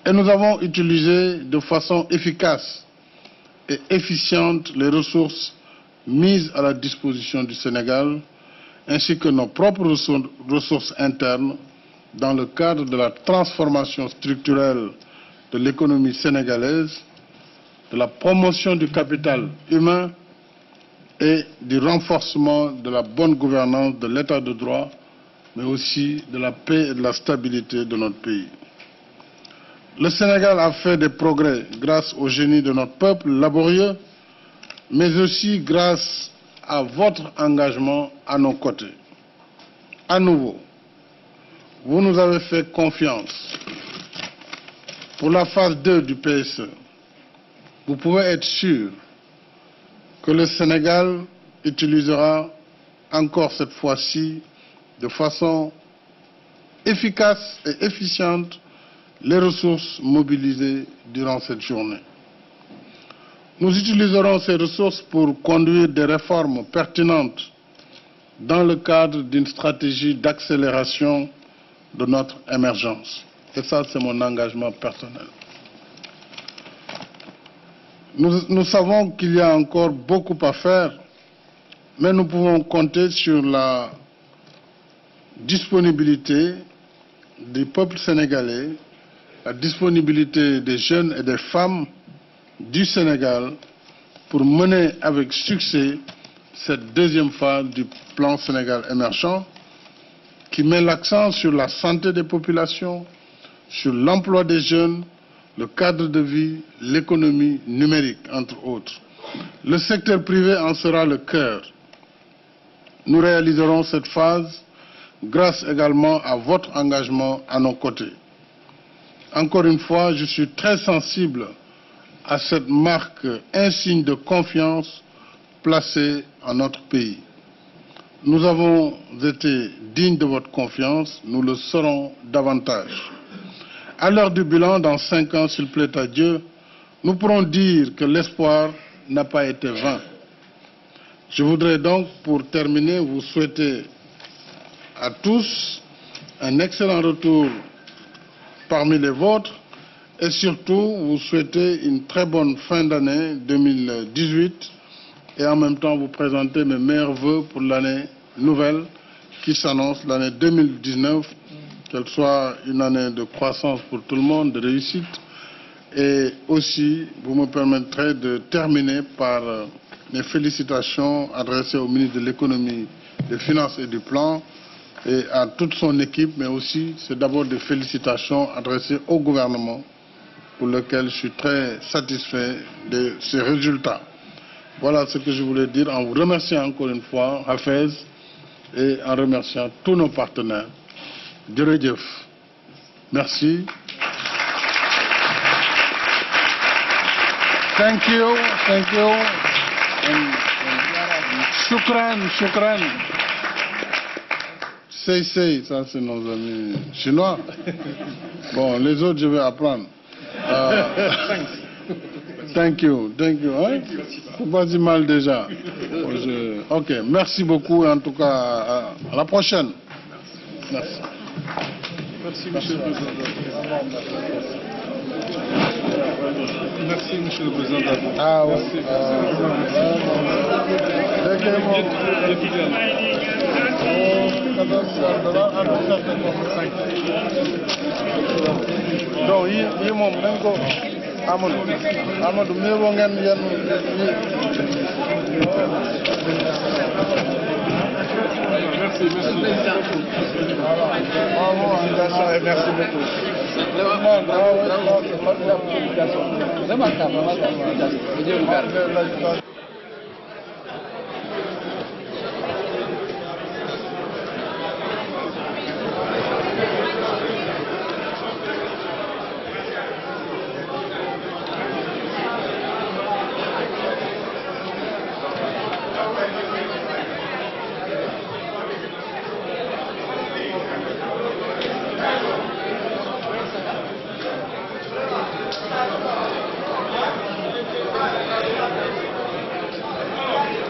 Et nous avons utilisé de façon efficace et efficiente les ressources mises à la disposition du Sénégal, ainsi que nos propres ressources internes, dans le cadre de la transformation structurelle de l'économie sénégalaise, de la promotion du capital humain et du renforcement de la bonne gouvernance de l'état de droit, mais aussi de la paix et de la stabilité de notre pays. Le Sénégal a fait des progrès grâce au génie de notre peuple laborieux, mais aussi grâce à votre engagement à nos côtés. À nouveau, vous nous avez fait confiance pour la phase 2 du PSE. Vous pouvez être sûr que le Sénégal utilisera encore cette fois-ci de façon efficace et efficiente les ressources mobilisées durant cette journée. Nous utiliserons ces ressources pour conduire des réformes pertinentes dans le cadre d'une stratégie d'accélération de notre émergence. Et ça, c'est mon engagement personnel. Nous savons qu'il y a encore beaucoup à faire, mais nous pouvons compter sur la disponibilité du peuple sénégalais, la disponibilité des jeunes et des femmes du Sénégal pour mener avec succès cette deuxième phase du plan Sénégal émergent qui met l'accent sur la santé des populations, sur l'emploi des jeunes, le cadre de vie, l'économie numérique, entre autres. Le secteur privé en sera le cœur. nous réaliserons cette phase grâce également à votre engagement à nos côtés. Encore une fois, je suis très sensible à cette marque insigne de confiance placée en notre pays. Nous avons été dignes de votre confiance, nous le serons davantage. À l'heure du bilan, dans 5 ans, s'il plaît à Dieu, nous pourrons dire que l'espoir n'a pas été vain. Je voudrais donc, pour terminer, vous souhaiter à tous un excellent retour parmi les vôtres et surtout vous souhaiter une très bonne fin d'année 2018 et en même temps vous présenter mes meilleurs vœux pour l'année nouvelle qui s'annonce, l'année 2019, qu'elle soit une année de croissance pour tout le monde, de réussite. Et aussi, vous me permettrez de terminer par mes félicitations adressées au ministre de l'économie, des finances et du plan et à toute son équipe, mais aussi c'est d'abord des félicitations adressées au gouvernement pour lequel je suis très satisfait de ces résultats. Voilà ce que je voulais dire en vous remerciant encore une fois, Hafez, et en remerciant tous nos partenaires. Djeredjef. Merci. Thank you. Thank you. Shukran, shukran. Say, ça c'est nos amis chinois. Bon, les autres je vais apprendre. Thank you. Hein? C'est pas si mal déjà. Ok, merci beaucoup et en tout cas à la prochaine. Merci. Merci, Monsieur le Président. Merci, Monsieur le Président. Ah ouais. Donc, il moom dañ ko Amadou mieux boo ngeen yenn Merci. Bravo, et merci beaucoup.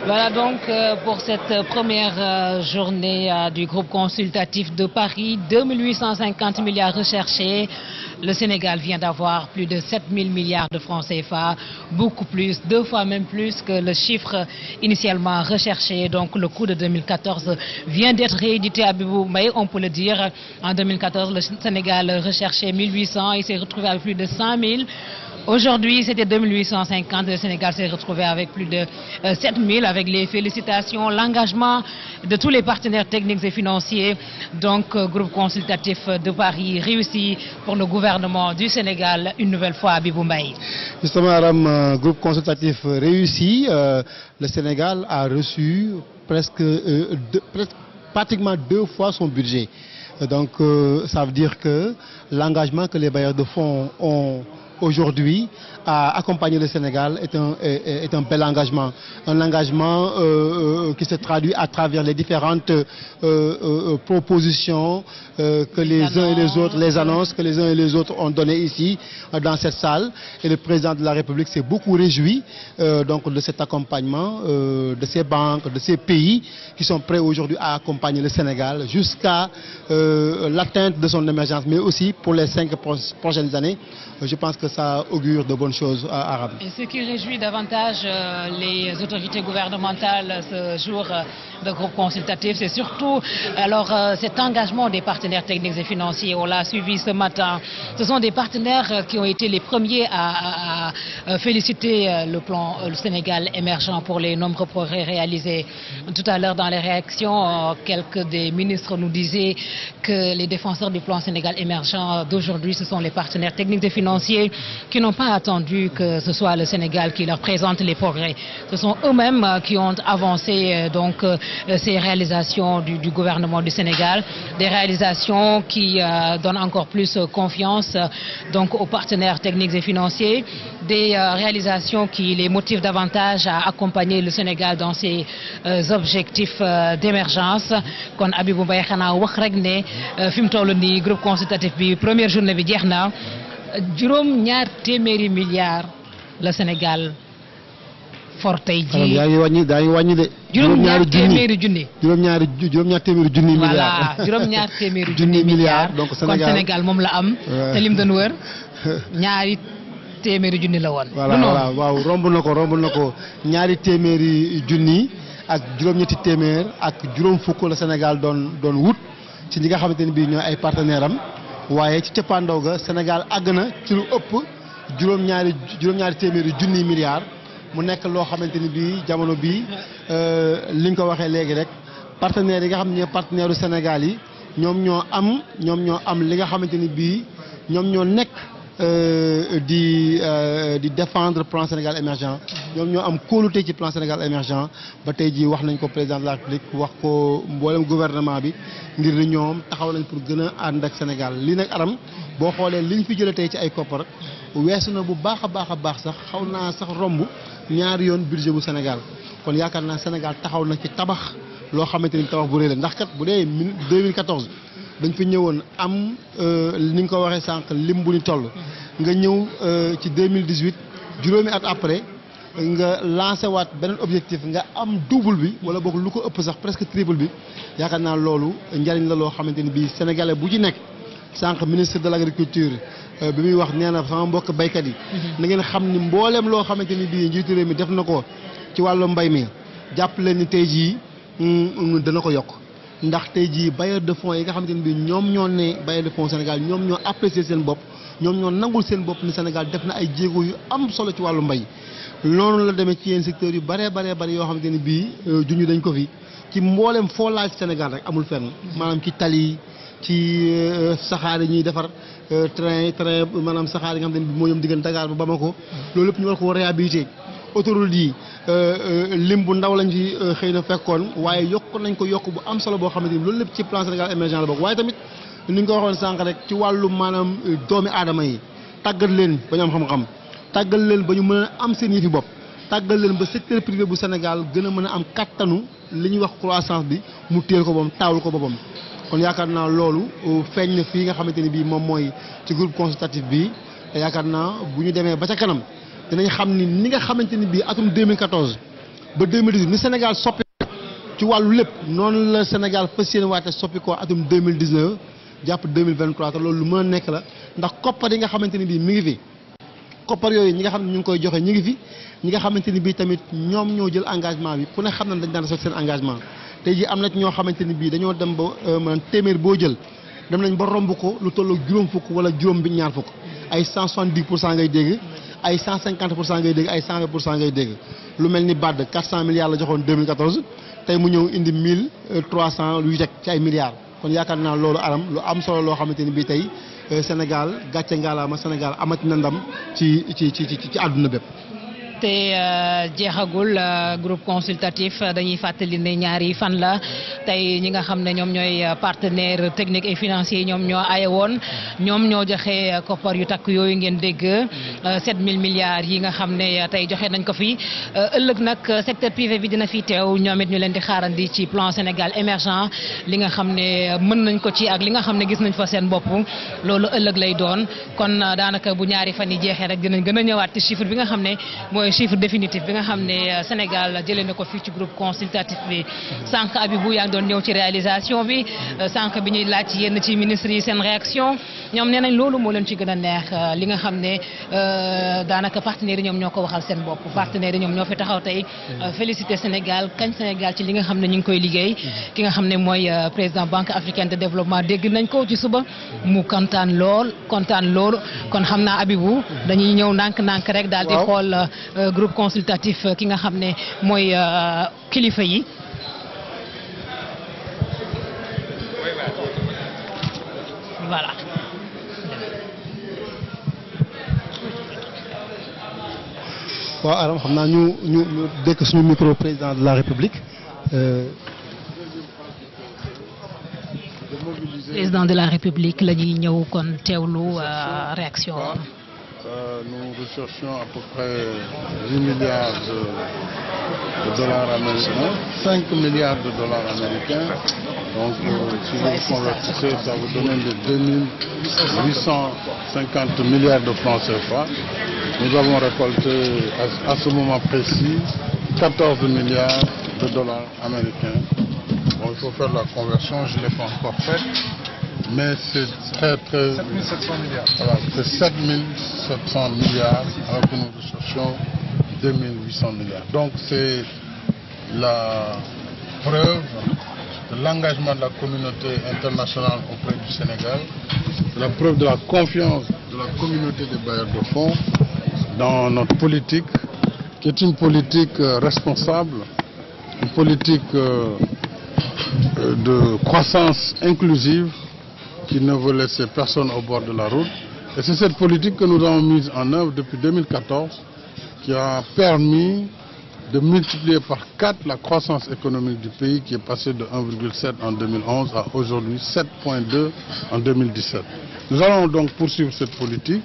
Voilà donc pour cette première journée du groupe consultatif de Paris, 2850 milliards recherchés. Le Sénégal vient d'avoir plus de 7000 milliards de francs CFA, beaucoup plus, 2 fois même plus que le chiffre initialement recherché. Donc le coût de 2014 vient d'être réédité à Bibou Mbaye, on peut le dire. En 2014, le Sénégal recherchait 1800, il s'est retrouvé avec plus de 100 000. Aujourd'hui, c'était 2850. Le Sénégal s'est retrouvé avec plus de 7000, avec les félicitations, l'engagement de tous les partenaires techniques et financiers. Donc, groupe consultatif de Paris réussi pour le gouvernement du Sénégal, une nouvelle fois à Bibou Mbaye. Justement, madame, groupe consultatif réussi. Le Sénégal a reçu pratiquement 2 fois son budget. Donc, ça veut dire que l'engagement que les bailleurs de fonds ont aujourd'hui à accompagner le Sénégal est un bel engagement. Un engagement qui se traduit à travers les différentes propositions que les uns et les autres, les annonces que les uns et les autres ont données ici dans cette salle. Et le président de la République s'est beaucoup réjoui donc de cet accompagnement de ces banques, de ces pays qui sont prêts aujourd'hui à accompagner le Sénégal jusqu'à l'atteinte de son émergence, mais aussi pour les 5 prochaines années. Je pense que ça augure de bonnes choses à Arabe. Et ce qui réjouit davantage les autorités gouvernementales ce jour de groupe consultatif, c'est surtout cet engagement des partenaires techniques et financiers. On l'a suivi ce matin. Ce sont des partenaires qui ont été les premiers à féliciter le plan le Sénégal émergent pour les nombreux progrès réalisés. Tout à l'heure, dans les réactions, quelques des ministres nous disaient que les défenseurs du plan Sénégal émergent d'aujourd'hui, ce sont les partenaires techniques et financiers. qui n'ont pas attendu que ce soit le Sénégal qui leur présente les progrès. Ce sont eux-mêmes qui ont avancé ces réalisations du gouvernement du Sénégal, des réalisations qui donnent encore plus confiance aux partenaires techniques et financiers, des réalisations qui les motivent davantage à accompagner le Sénégal dans ses objectifs d'émergence. Kon Abibou Mbaye xanaa wax rek ne fi mu toll nii groupe consultatif bi première journée bi jeex na juróom-ñaar téeméeri milliards le Sénégal for tey jii. yaa ngi wàññi de. juróom-ñaar téeméeri junni. juróom-ñaar téeméeri junni milliards. voilà juróom-ñaar téeméeri junni milliards. donc kon Sénégal moom la am. te lim doon wër ñaari téeméeri junni la woon. voilà waaw romb na ko ñaari téeméeri junni ak juróom-ñetti téeméer ak juróom fukk la Sénégal doon wut ci ñi nga xamante ne bii ñooy ay partenaires am waaye ci cëppaandaw ga Sénégal àgg na ci lu ëpp juróom-ñaari téeméeri junni milliards mu nekk loo xamante ni bii jamono bii li nga ko waxee léegi rek partenaires yi nga xam ne partenaires u Sénégal yi ñoom ñoo am li nga xamante ni bii ñoom ñoo nekk di défendre plan Sénégal émergent ñoom ñoo am kóolute ci plan Sénégal émergent ba tey jii wax nañ ko président de la République wax ko mboolem gouvernement bi ngir ni ñoom taxaw nañ pour gën a ànd ak Sénégal lii nag aram boo xoolee liñ fi jëlee tey ci ay koppar weesu na bu baax a baax sax xaw naa sax romb ñaari yoon budget bu Sénégal kon yaakaar naa Sénégal taxaw na ci tabax loo xamante ni tabax bu rëy la ndax kat bu dee 2014 dañ fi ñëwoon am ni nga ko waxee sànq lim bu ñu toll nga ñëw ci 2018 juróomi at après nga lancé waat beneen objectif nga am double bi wala boog lu ko ëpp sax presque triple bi yaakaar naa loolu njariñ la loo xamante ni bii sénégalais bu ci nekk sànq ministre de l' agriculture bi muy wax nee na sama mbokk baykat yi na ngeen xam ni mbooleem loo xamante ni bii njiitu réew mi def na ko ci wàllu mbay mi jàpp leen ni tey jii dana ko yokk ndax tey jii bailleur de fonds yi nga xamante ne bii ñoom ñoo ne bailleur de fonds Sénégal ñoom ñoo apprécier seen bopp ñoom ñoo nangul seen bopp ni Sénégal def na ay jéego yu am solo ci wàllu mbay loolu la demee ci yenn secteurs yu bëree yoo xamante ne bii juñu dañ ko fi ci mboolem foo laaj Sénégal rek amul fenn maanaam ci tali ci saxaar yi ñuy defar train maanaam saxaar yi nga xamante ne bii moo yëm diggante Dakar ba Bamako loolu lépp ñu war ko réhabiliter autoroute yi lim bu ndaw lañ fi xëy na fekkoon waaye yokk nañ ko yokk bu am solo boo xamante ni loolu lépp ci plan Sénégal émergent la bokk waaye tamit ni nga ko waxoon sànq rek ci wàllu maanaam doomi aadama yi tàggat leen ba ñu am xam-xam tàggat leen ba ñu mën a am seen yëfi bopp tàggat leen ba secteur privé bu Sénégal gën a mën a am kattanu li ñuy wax croissance bi mu téel ko boppam taawul ko boppam kon yaakaar naa loolu feeñ na fii nga xamante ni bii moom mooy ci groupe consultatif bi te yaakaar naa bu ñu demee ba ca kanam dinañ xam ni nga xamante ni bii atum 2014 ba 2018 ni Sénégal soppi ci wàllu lépp noonu la Sénégal fas yéene waate soppi ko atum 2019 jàpp 2023 te loolu lu mën a nekk la ndax koppar yi nga xamante ni bii mi ngi fi koppar yooyu ñi nga xam ne ñu ngi koy joxe ñi ngi fi ñi nga xamante ni bii tamit ñoom ñoo jël engagement bi ku ne xam na dañ daan respecté seen engagement tey jii am na ci ñoo xamante ni bii dañoo dem ba maanaam téeméer boo jël dem nañ ba romb ko lu tollu juróom fukk wala juróom bi ñaar fukk ay 170% ngay dégg ay 150% ngay dégg ay 120% ngay dégg lu mel ni BAD 400 milliards la joxoon 2014 tey mu ñëw indi 1300 luy teg ci ay milliards kon yaakaar naa loolu aram lu am solo loo xamante ni bii tey Sénégal gàcce ngaalaama Sénégal amati na ndam ci àdduna bépp. te jeexagul groupe consultatif dañuy fàttali ne ñaari fan la tey ñi nga xam ne ñoom ñooy partenaires techniques et financiers ñoom ñoo aye woon ñoom ñoo joxe koppar yu takk yooyu ngeen dégg 7000 milliards yi nga xam ne tey joxe nañ ko fi ëllëg nag secteur privé bi dina fi teew ñoom it ñu leen di xaarandi ci plan Sénégal émergent li nga xam ne mën nañ ko ci ak li nga xam ne gis nañ fa seen bopp loolu ëllëg lay doon kon daanaka bu ñaari fan yi jeexee rek dinañ gën a ñëwaat ci chiffre bi nga xam ne mooy chiffre définitif bi nga xam ne Sénégal jëlee na ko fii ci groupe consultatif bi sànq Abibou yaa ngi doon ñëw ci réalisation bi sànq bi ñuy laaj yenn ci ministres yi seen réaction ñoom nee nañ loolu moo leen ci gën a neex li nga xam ne daanaka partenaires yi ñoom ñoo ko waxal seen bopp partenaires yi ñoom ñoo fi taxaw tey féliciter Sénégal kañ Sénégal ci li nga xam ne ñu ngi koy liggéey ki nga xam ne mooy président Banque africaine de développement dégg nañ ko ci suba mu kontaan lool kon xam naa Abibou dañuy ñëw ndànk-ndànk rek daal di xool groupe consultatif ki nga xam ne mooy kilifa yi voilà waaw Aram xam naa ñu dékk suñu micro président de la République. Président de la République la ñuy ñëw kon teewlu réaction. Nous recherchons à peu près 8 milliards de dollars américains, 5 milliards de dollars américains. Donc, si vous convertissez, ça vous donne de 2850 milliards de francs CFA. Nous avons récolté à ce moment précis 14 milliards de dollars américains. Bon, il faut faire la conversion, je ne l'ai pas encore faite. Mais c'est très... 7700 milliards. Voilà, c'est 7700 milliards, alors que nous recherchons 2800 milliards. Donc c'est la preuve de l'engagement de la communauté internationale auprès du Sénégal, la preuve de la confiance de la communauté des bailleurs de fonds dans notre politique, qui est une politique responsable, une politique de croissance inclusive, qui ne veut laisser personne au bord de la route. Et c'est cette politique que nous avons mise en œuvre depuis 2014 qui a permis de multiplier par 4 la croissance économique du pays qui est passée de 1,7 en 2011 à aujourd'hui 7,2 en 2017. Nous allons donc poursuivre cette politique,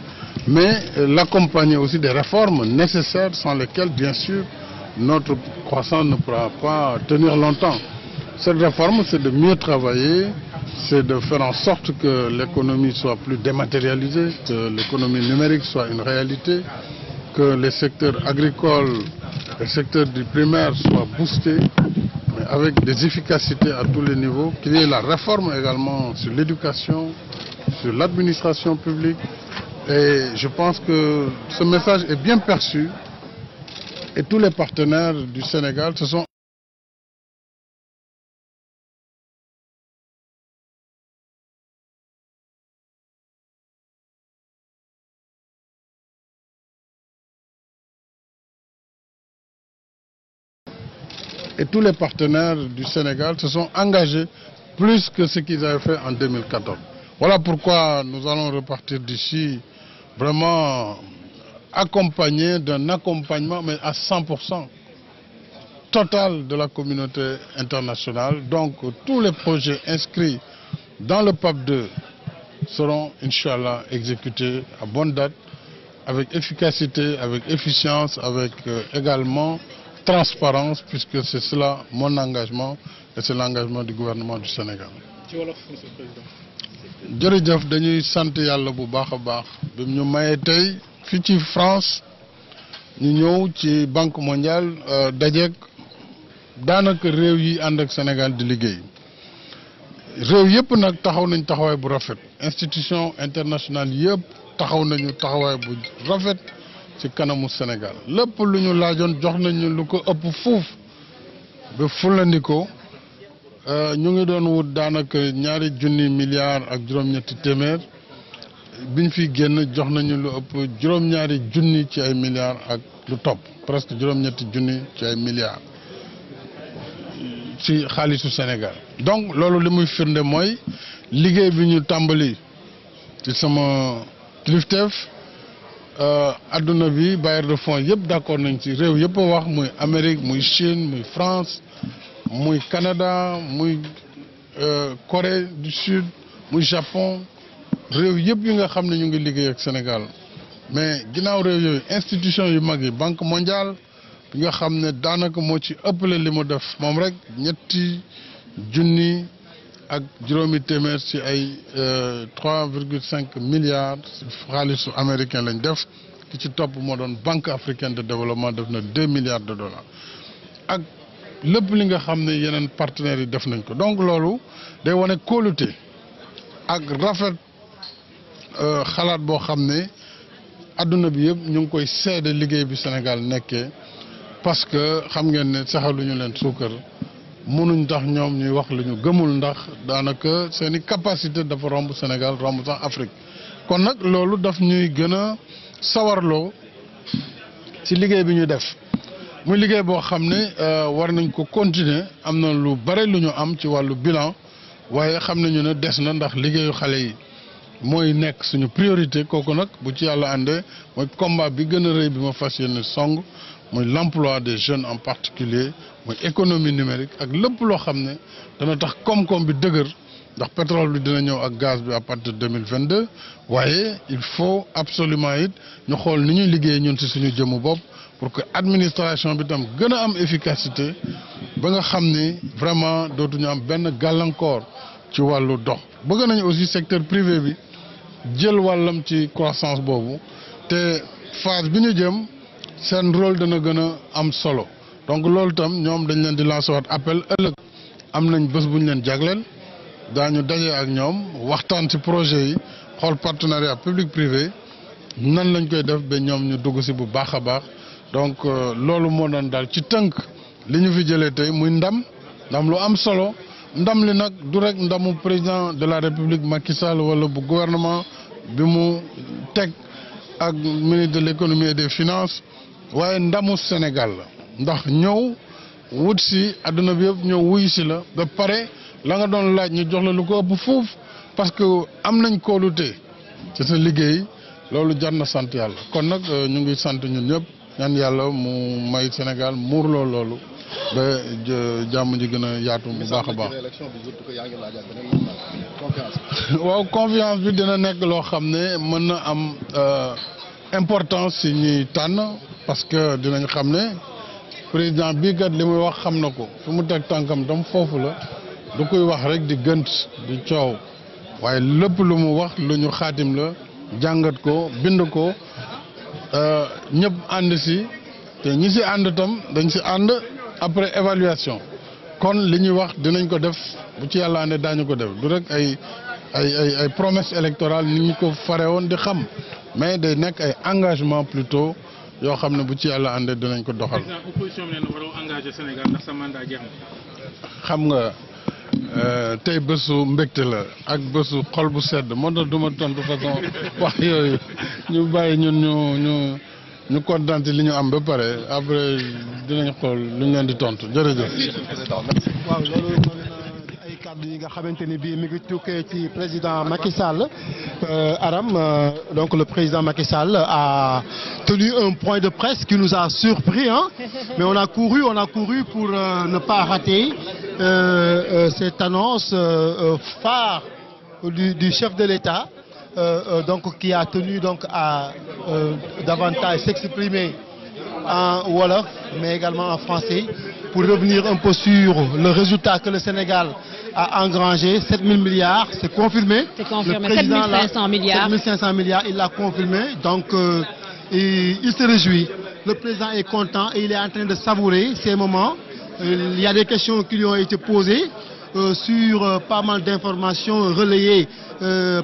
mais l'accompagner aussi des réformes nécessaires sans lesquelles, bien sûr, notre croissance ne pourra pas tenir longtemps. Cette réforme, c'est de mieux travailler, c'est de faire en sorte que l'économie soit plus dématérialisée, que l'économie numérique soit une réalité, que les secteurs agricoles, les secteurs du primaire soient boostés, mais avec des efficacités à tous les niveaux, qu'il y ait la réforme également sur l'éducation, sur l'administration publique. Et je pense que ce message est bien perçu et tous les partenaires du Sénégal se sont engagés plus que ce qu'ils avaient fait en 2014. Voilà pourquoi nous allons repartir d'ici vraiment accompagnés d'un accompagnement, mais à 100% total de la communauté internationale. Donc tous les projets inscrits dans le PAP 2 seront, Inch'Allah, exécutés à bonne date, avec efficacité, avec efficience, avec également transparence, puisque c'est cela mon engagement et c'est l'engagement du gouvernement du Sénégal. jërëjëf dañuy sant yàlla bu baax a baax bi ñu mayee tey fii ci France ñu ñëw ci Banque mondiale dajeek daanaka réew yi ànd ak Sénégal di liggéey réew yëpp nag taxaw nañ taxawaay bu rafet institution internationale yëpp taxaw nañu taxawaay bu rafet ci kanamu Sénégal lépp lu ñu laajoon jox nañu lu ko ëpp fuuf ba fulandiko ñu ngi doon wut daanaka 2 junni milliards ak juróom-ñetti téeméer biñ fi génn jox nañu lu ëpp juróom-ñaari junni ci ay milliards ak lu topp presque juróom-ñetti junni ci ay milliards ci xaalisu Sénégal. donc loolu li muy firnde mooy liggéey bi ñu tàmbali ci sama kilifteef adduna bi bailleurs de fonds yëpp d'accord nañ ci réew yëpp a wax muy Amérique muy Chine muy France muy Canada muy Corée du Sud muy Japon réew yëpp yi nga xam ne ñu ngi liggéey ak Sénégal mais ginnaaw réew yooyu institution yu mag yi Banque mondiale bi nga xam ne daanaka moo ci ëppale li mu def moom rek 3 junni ak juróomi téeméer ci ay 3,5 milliards xaalisu américain lañ def ki ci topp moo doon Banque africaine de développement def na 2 milliards de dollars ak lépp li nga xam ne yeneen partenaires yi def nañ ko donc loolu day wane kóolute ak rafet xalaat boo xam ne adduna bi yëpp ñu ngi koy seede liggéey bi Sénégal nekkee parce que xam ngeen ne saxaluñu leen suukar mënuñ tax ñoom ñuy wax lu ñu gëmul ndax daanaka seeni capacité dafa romb Sénégal romb sax Afrique kon nag loolu daf ñuy gën a sawarloo ci liggéey bi ñu def muy liggéey boo xam ne war nañ ko continuer am na lu bare lu ñu am ci wàllu bilan waaye xam nañu ne des na ndax liggéeyu xale yi mooy nekk suñu priorité kooku nag bu ci yàlla àndee mooy combat bi gën a rëy bi ma fas yéene song mooy l'emploi des jeunes en particulier mooy économie numérique ak lépp loo xam ne dana tax koom-koom bi dëgër ndax pétrole bi dina ñëw ak gaz bi à partir de 2022 waaye il faut absolument it ñu xool ni ñuy liggéey ñun ci suñu jëmu bopp pour que administration bi tam gën a am efficacité ba nga xam ni vraiment dootuñu am benn gàllankoor ci wàllu dox. bëgg nañu aussi secteur privé bi jël wàllam ci croissance boobu te phase bi ñu jëm seen rôle dana gën a am solo donc loolu tam ñoom dañ leen di lancer waat appel ëllëg am nañ bés bu ñu leen jagleel daañu daje ak ñoom waxtaan ci projet yi xool partenariat public privé nan lañ koy def ba ñoom ñu dugg ci bu baax a baax donc loolu moo doon daal ci tënk li ñu fi jëlee tey muy ndam lu am solo ndam li nag du rek ndamu président de la république Macky Sall wala bu gouvernement bi mu teg ak ministre de l'économie et des finances waaye ndamu Sénégal la ndax ñëw wut si àdduna bi yëpp ñëw wuyu si la ba pare la nga doon laaj ñu jox la lu ko ëpp fuuf parce que am nañ kóolute ci sa liggéey loolu jar na sant yàlla kon nag ñu ngi sant ñun ñëpp ñaan yàlla mu may Sénégal muurloo loolu ba jàmm ji gën a yaatu bu baax a baax. waaw confiance bi dina nekk loo xam ne mën na am importance si ñuy tànn parce que dinañ xam ne président bii kat li muy wax xam na ko fi mu teg tànkam tam foofu la du koy wax rek di gënt di coow waaye lépp lu mu wax lu ñu xaatim la jàngat ko bind ko ñëpp ànd si te ñi si ànd tam dañ si ànd après évaluation kon li ñuy wax dinañ ko def bu ci yàlla àndee daañu ko def du rek ay promesse électorale ni ñu ko fare woon di xam mais day nekk ay engagement plutôt yoo xam ne bu ci yàlla àndee dinañ ko doxal. opposition bi ne waroo engagé Sénégal ndax sa mandat jeex na. xam nga tey bésu mbégte la ak bésu xol bu sedd moo tax du ma tontu façon wax yooyu ñu bàyyi ñun ñu kontaan li ñu am ba pare après dinañ xool lu ñu leen di tontu jërëjëf. waaw loolu ay kàddu yi nga xamante ni bii mi ngi tukkee ci président Macky Sall Aram donc le président Macky Sall a tenu un point de presse qui nous a surpris hein mais on a couru pour ne pas rater cette annonce phare du chef de l'État donc qui a tenu donc à davantage s'exprimer en wolof mais également en français pour revenir un peu sur le résultat que le Sénégal a engrangé 7 000 milliards c'est confirmé. C'est confirmé 7 500 milliards. 7 500 milliards il l'a confirmé donc il se réjouit. Le président est content et il est en train de savourer ces moments. Il y a des questions qui lui ont été posées sur pas mal d'informations relayées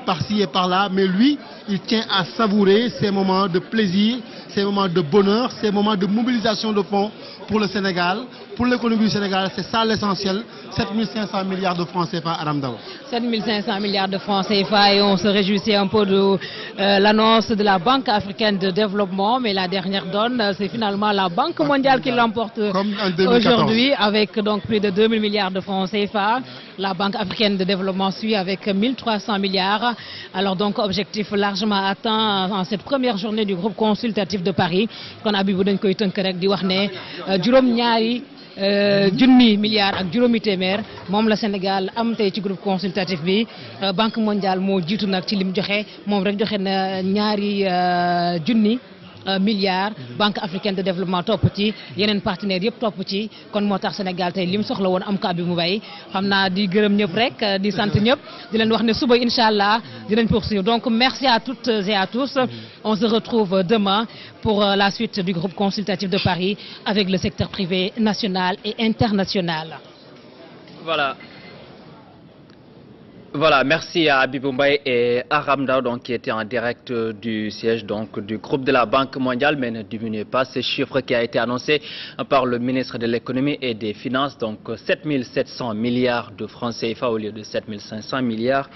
par-ci et par-là, mais lui, il tient à savourer ces moments de plaisir, ces moments de bonheur, ces moments de mobilisation de fonds pour le Sénégal, pour l'économie du Sénégal. C'est ça l'essentiel. 7 500 milliards de francs CFA, Aram Ndao. 7 500 milliards de francs CFA et on se réjouissait un peu de l'annonce de la Banque africaine de développement, mais la dernière donne, c'est finalement la Banque mondiale qui l'emporte aujourd'hui avec donc plus de 2 000 milliards de francs CFA. La Banque africaine de développement suit avec 1 300 milliards. Alors donc objectif largement atteint en cette première journée du groupe consultatif de Paris. Kon Abibou dañ koy tënk rek di wax ne juróom-ñaari junni milliards ak juróomi téeméer moom la Sénégal am tey ci groupe consultatif bi Banque mondiale moo jiitu nag ci lim joxe moom rek joxe na ñaari junni milliards Banque africaine de développement topp ci yeneen partenaires yëpp topp ci kon moo tax Sénégal tey lim soxla woon am ka bi mu bay xam naa di gërëm ñëpp rek di sant ñëpp di leen wax ne suba incha allah dinañ poursuivre donc merci à toutes et à tous on se retrouve demain pour la suite du groupe consultatif de Paris avec le secteur privé national et international. Voilà, merci à Abibou Mbaye et Aram Ndao donc qui étaient en direct du siège donc du groupe de la Banque mondiale, mais ne diminuez pas ce chiffre qui a été annoncé par le ministre de l'économie et des finances, donc 7 700 milliards de francs CFA au lieu de 7 500 milliards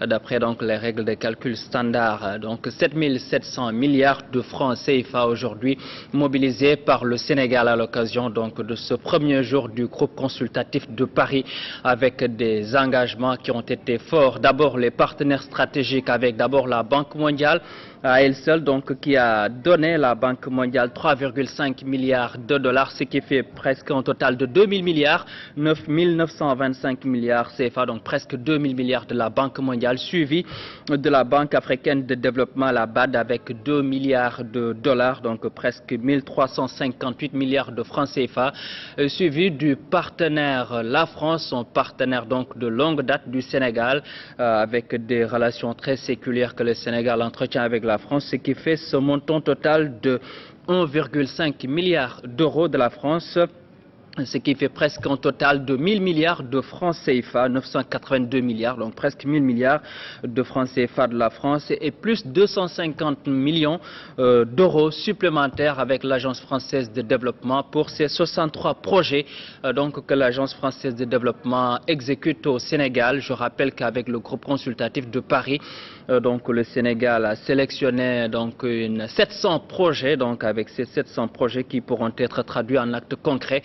d'après donc les règles de calcul standard. Donc 7 700 milliards de francs CFA aujourd'hui mobilisés par le Sénégal à l'occasion donc de ce premier jour du groupe consultatif de Paris avec des engagements qui ont été forts. D'abord les partenaires stratégiques avec d'abord la Banque mondiale à elle seule, donc qui a donné la Banque mondiale 3,5 milliards de dollars, ce qui fait presque un total de 2000 milliards, 925 milliards CFA, donc presque 2000 milliards de la Banque mondiale, suivi de la Banque africaine de développement, la BAD, avec 2 milliards de dollars, donc presque 1358 milliards de francs CFA, suivi du partenaire, la France, son partenaire donc de longue date du Sénégal, avec des relations très séculaires que le Sénégal entretient avec la France, ce qui fait ce montant total de 1,5 milliard d'euros de la France, ce qui fait presque un total de 1000 milliards de francs CFA, 982 milliards, donc presque 1000 milliards de francs CFA de la France, et plus 250 millions d'euros supplémentaires avec l'Agence française de développement pour ces 63 projets donc que l'Agence française de développement exécute au Sénégal. Je rappelle qu'avec le groupe consultatif de Paris, donc le Sénégal a sélectionné donc 700 projets, donc avec ces 700 projets qui pourront être traduits en actes concrets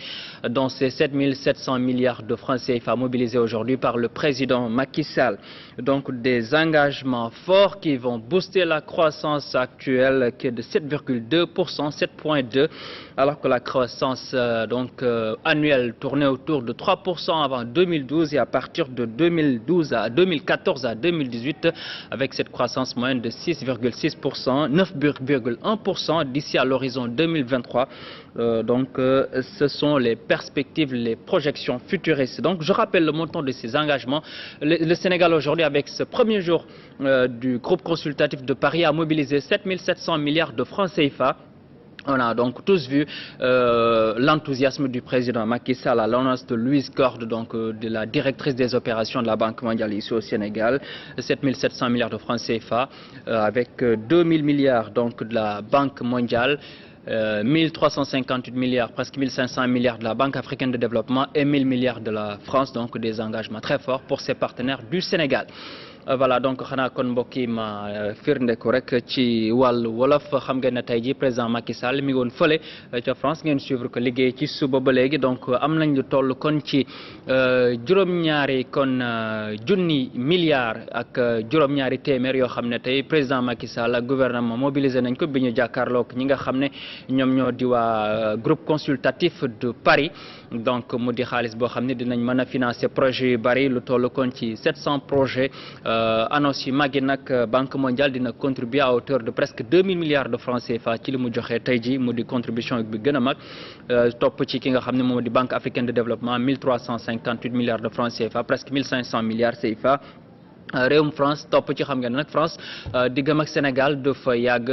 dans ces 7700 milliards de francs CFA mobilisés aujourd'hui par le président Macky Sall. Donc des engagements forts qui vont booster la croissance actuelle qui est de 7,2%, 7,2%, alors que la croissance annuelle tournait autour de 3% avant 2012 et à partir de 2014 à 2018 avec cette croissance moyenne de 6,6%, 9,1% d'ici à l'horizon 2023. Ce sont les perspectives, les projections futuristes. Donc je rappelle le montant de ces engagements. Le Sénégal aujourd'hui, avec ce premier jour du groupe consultatif de Paris, a mobilisé 7700 milliards de francs CFA. On a donc tous vu l'enthousiasme du président Macky Sall à l'annonce de Louise Corde, donc de la directrice des opérations de la Banque mondiale ici au Sénégal, 7700 milliards de francs CFA, avec 2000 milliards donc de la Banque mondiale, 1358 milliards, presque 1500 milliards de la Banque africaine de développement et 1000 milliards de la France, donc des engagements très forts pour ses partenaires du Sénégal. Voilà, donc xanaa kon mbokk yi ma firnde ko rek ci wàllu wolof. xam ngeen ne tey jii président Macky Sall mi ngi woon fële ca France, ngeen suivre ko liggéey ci suba ba léegi. Donc am nañ lu toll kon ci juróom-ñaari kon junni milliards ak juróom-ñaari téeméer yoo xam ne tey président Macky Sall ak gouvernement mobilisé nañ ko bi ñu jàkkaarloog ñi nga xam ne ñoom ñoo di waa groupe consultatif de Paris. Donc mu di xaalis boo xam ne dinañ mën a financer projet yu bari, lu toll kon ci 700 projets. Annonce yi màggi nag Banque mondiale dina contribuer à hauteur de presque 2000 milliards de francs CFA ci li mu joxe tey jii mu di contribution bi gën a mag, topp ci ki nga xam ne moom di Banque africaine de développement 1358 milliards de francs CFA, presque 1500 milliards CFA. réewum France topp ci. xam ngeen nag France diggam ak Sénégal dafa yàgg,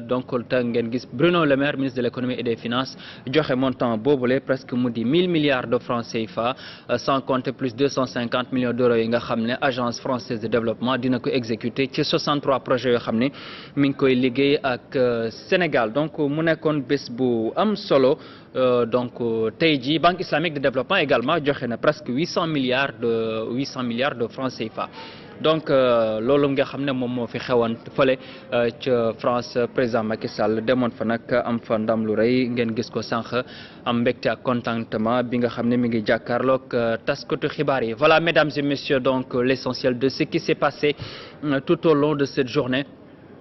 donc te ngeen gis Bruno Le Maire, ministre de l'économie et des finances, joxe montant boobule presque mu di 1000 milliards de francs CFA, sans compter plus 250 millions d'euros yi nga xam ne agence française de développement dina ko exécuter ci 63 projets yoo xam ne mi ngi koy liggéey ak Sénégal. Donc mu nekkoon bés bu am solo. Donc tey jii Banque islamique de développement également joxe na presque 800 milliards de francs CFA. Donc loolu nga xam ne moom moo fi xewoon fële ca France, président Macky Sall demoon fa nag am fa ndam lu rëy, ngeen gis ko sànq, am mbégte ak contentement bi nga xam ne mi ngi jàkkaarloog taskatu xibaar yi. Voilà, mesdames et messieurs, donc l'essentiel de ce qui s'est passé tout au long de cette journée.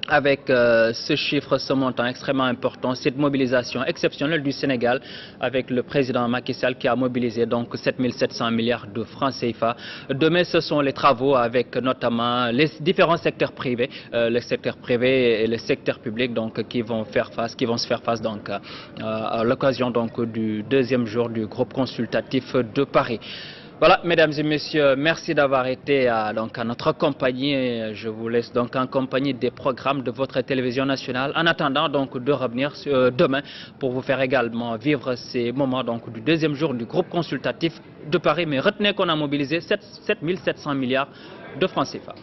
Avec ce chiffre, ce montant extrêmement important, cette mobilisation exceptionnelle du Sénégal avec le président Macky Sall qui a mobilisé donc 7700 milliards de francs CFA. Demain, ce sont les travaux avec notamment les différents secteurs privés, le secteur privé et le secteur public, donc qui vont se faire face donc à l'occasion donc du deuxième jour du groupe consultatif de Paris. Voilà, mesdames et messieurs, merci d'avoir été à notre compagnie. Je vous laisse donc en compagnie des programmes de votre télévision nationale. En attendant donc de revenir demain pour vous faire également vivre ces moments donc du deuxième jour du groupe consultatif de Paris. Mais retenez qu'on a mobilisé 7700 milliards de francs CFA.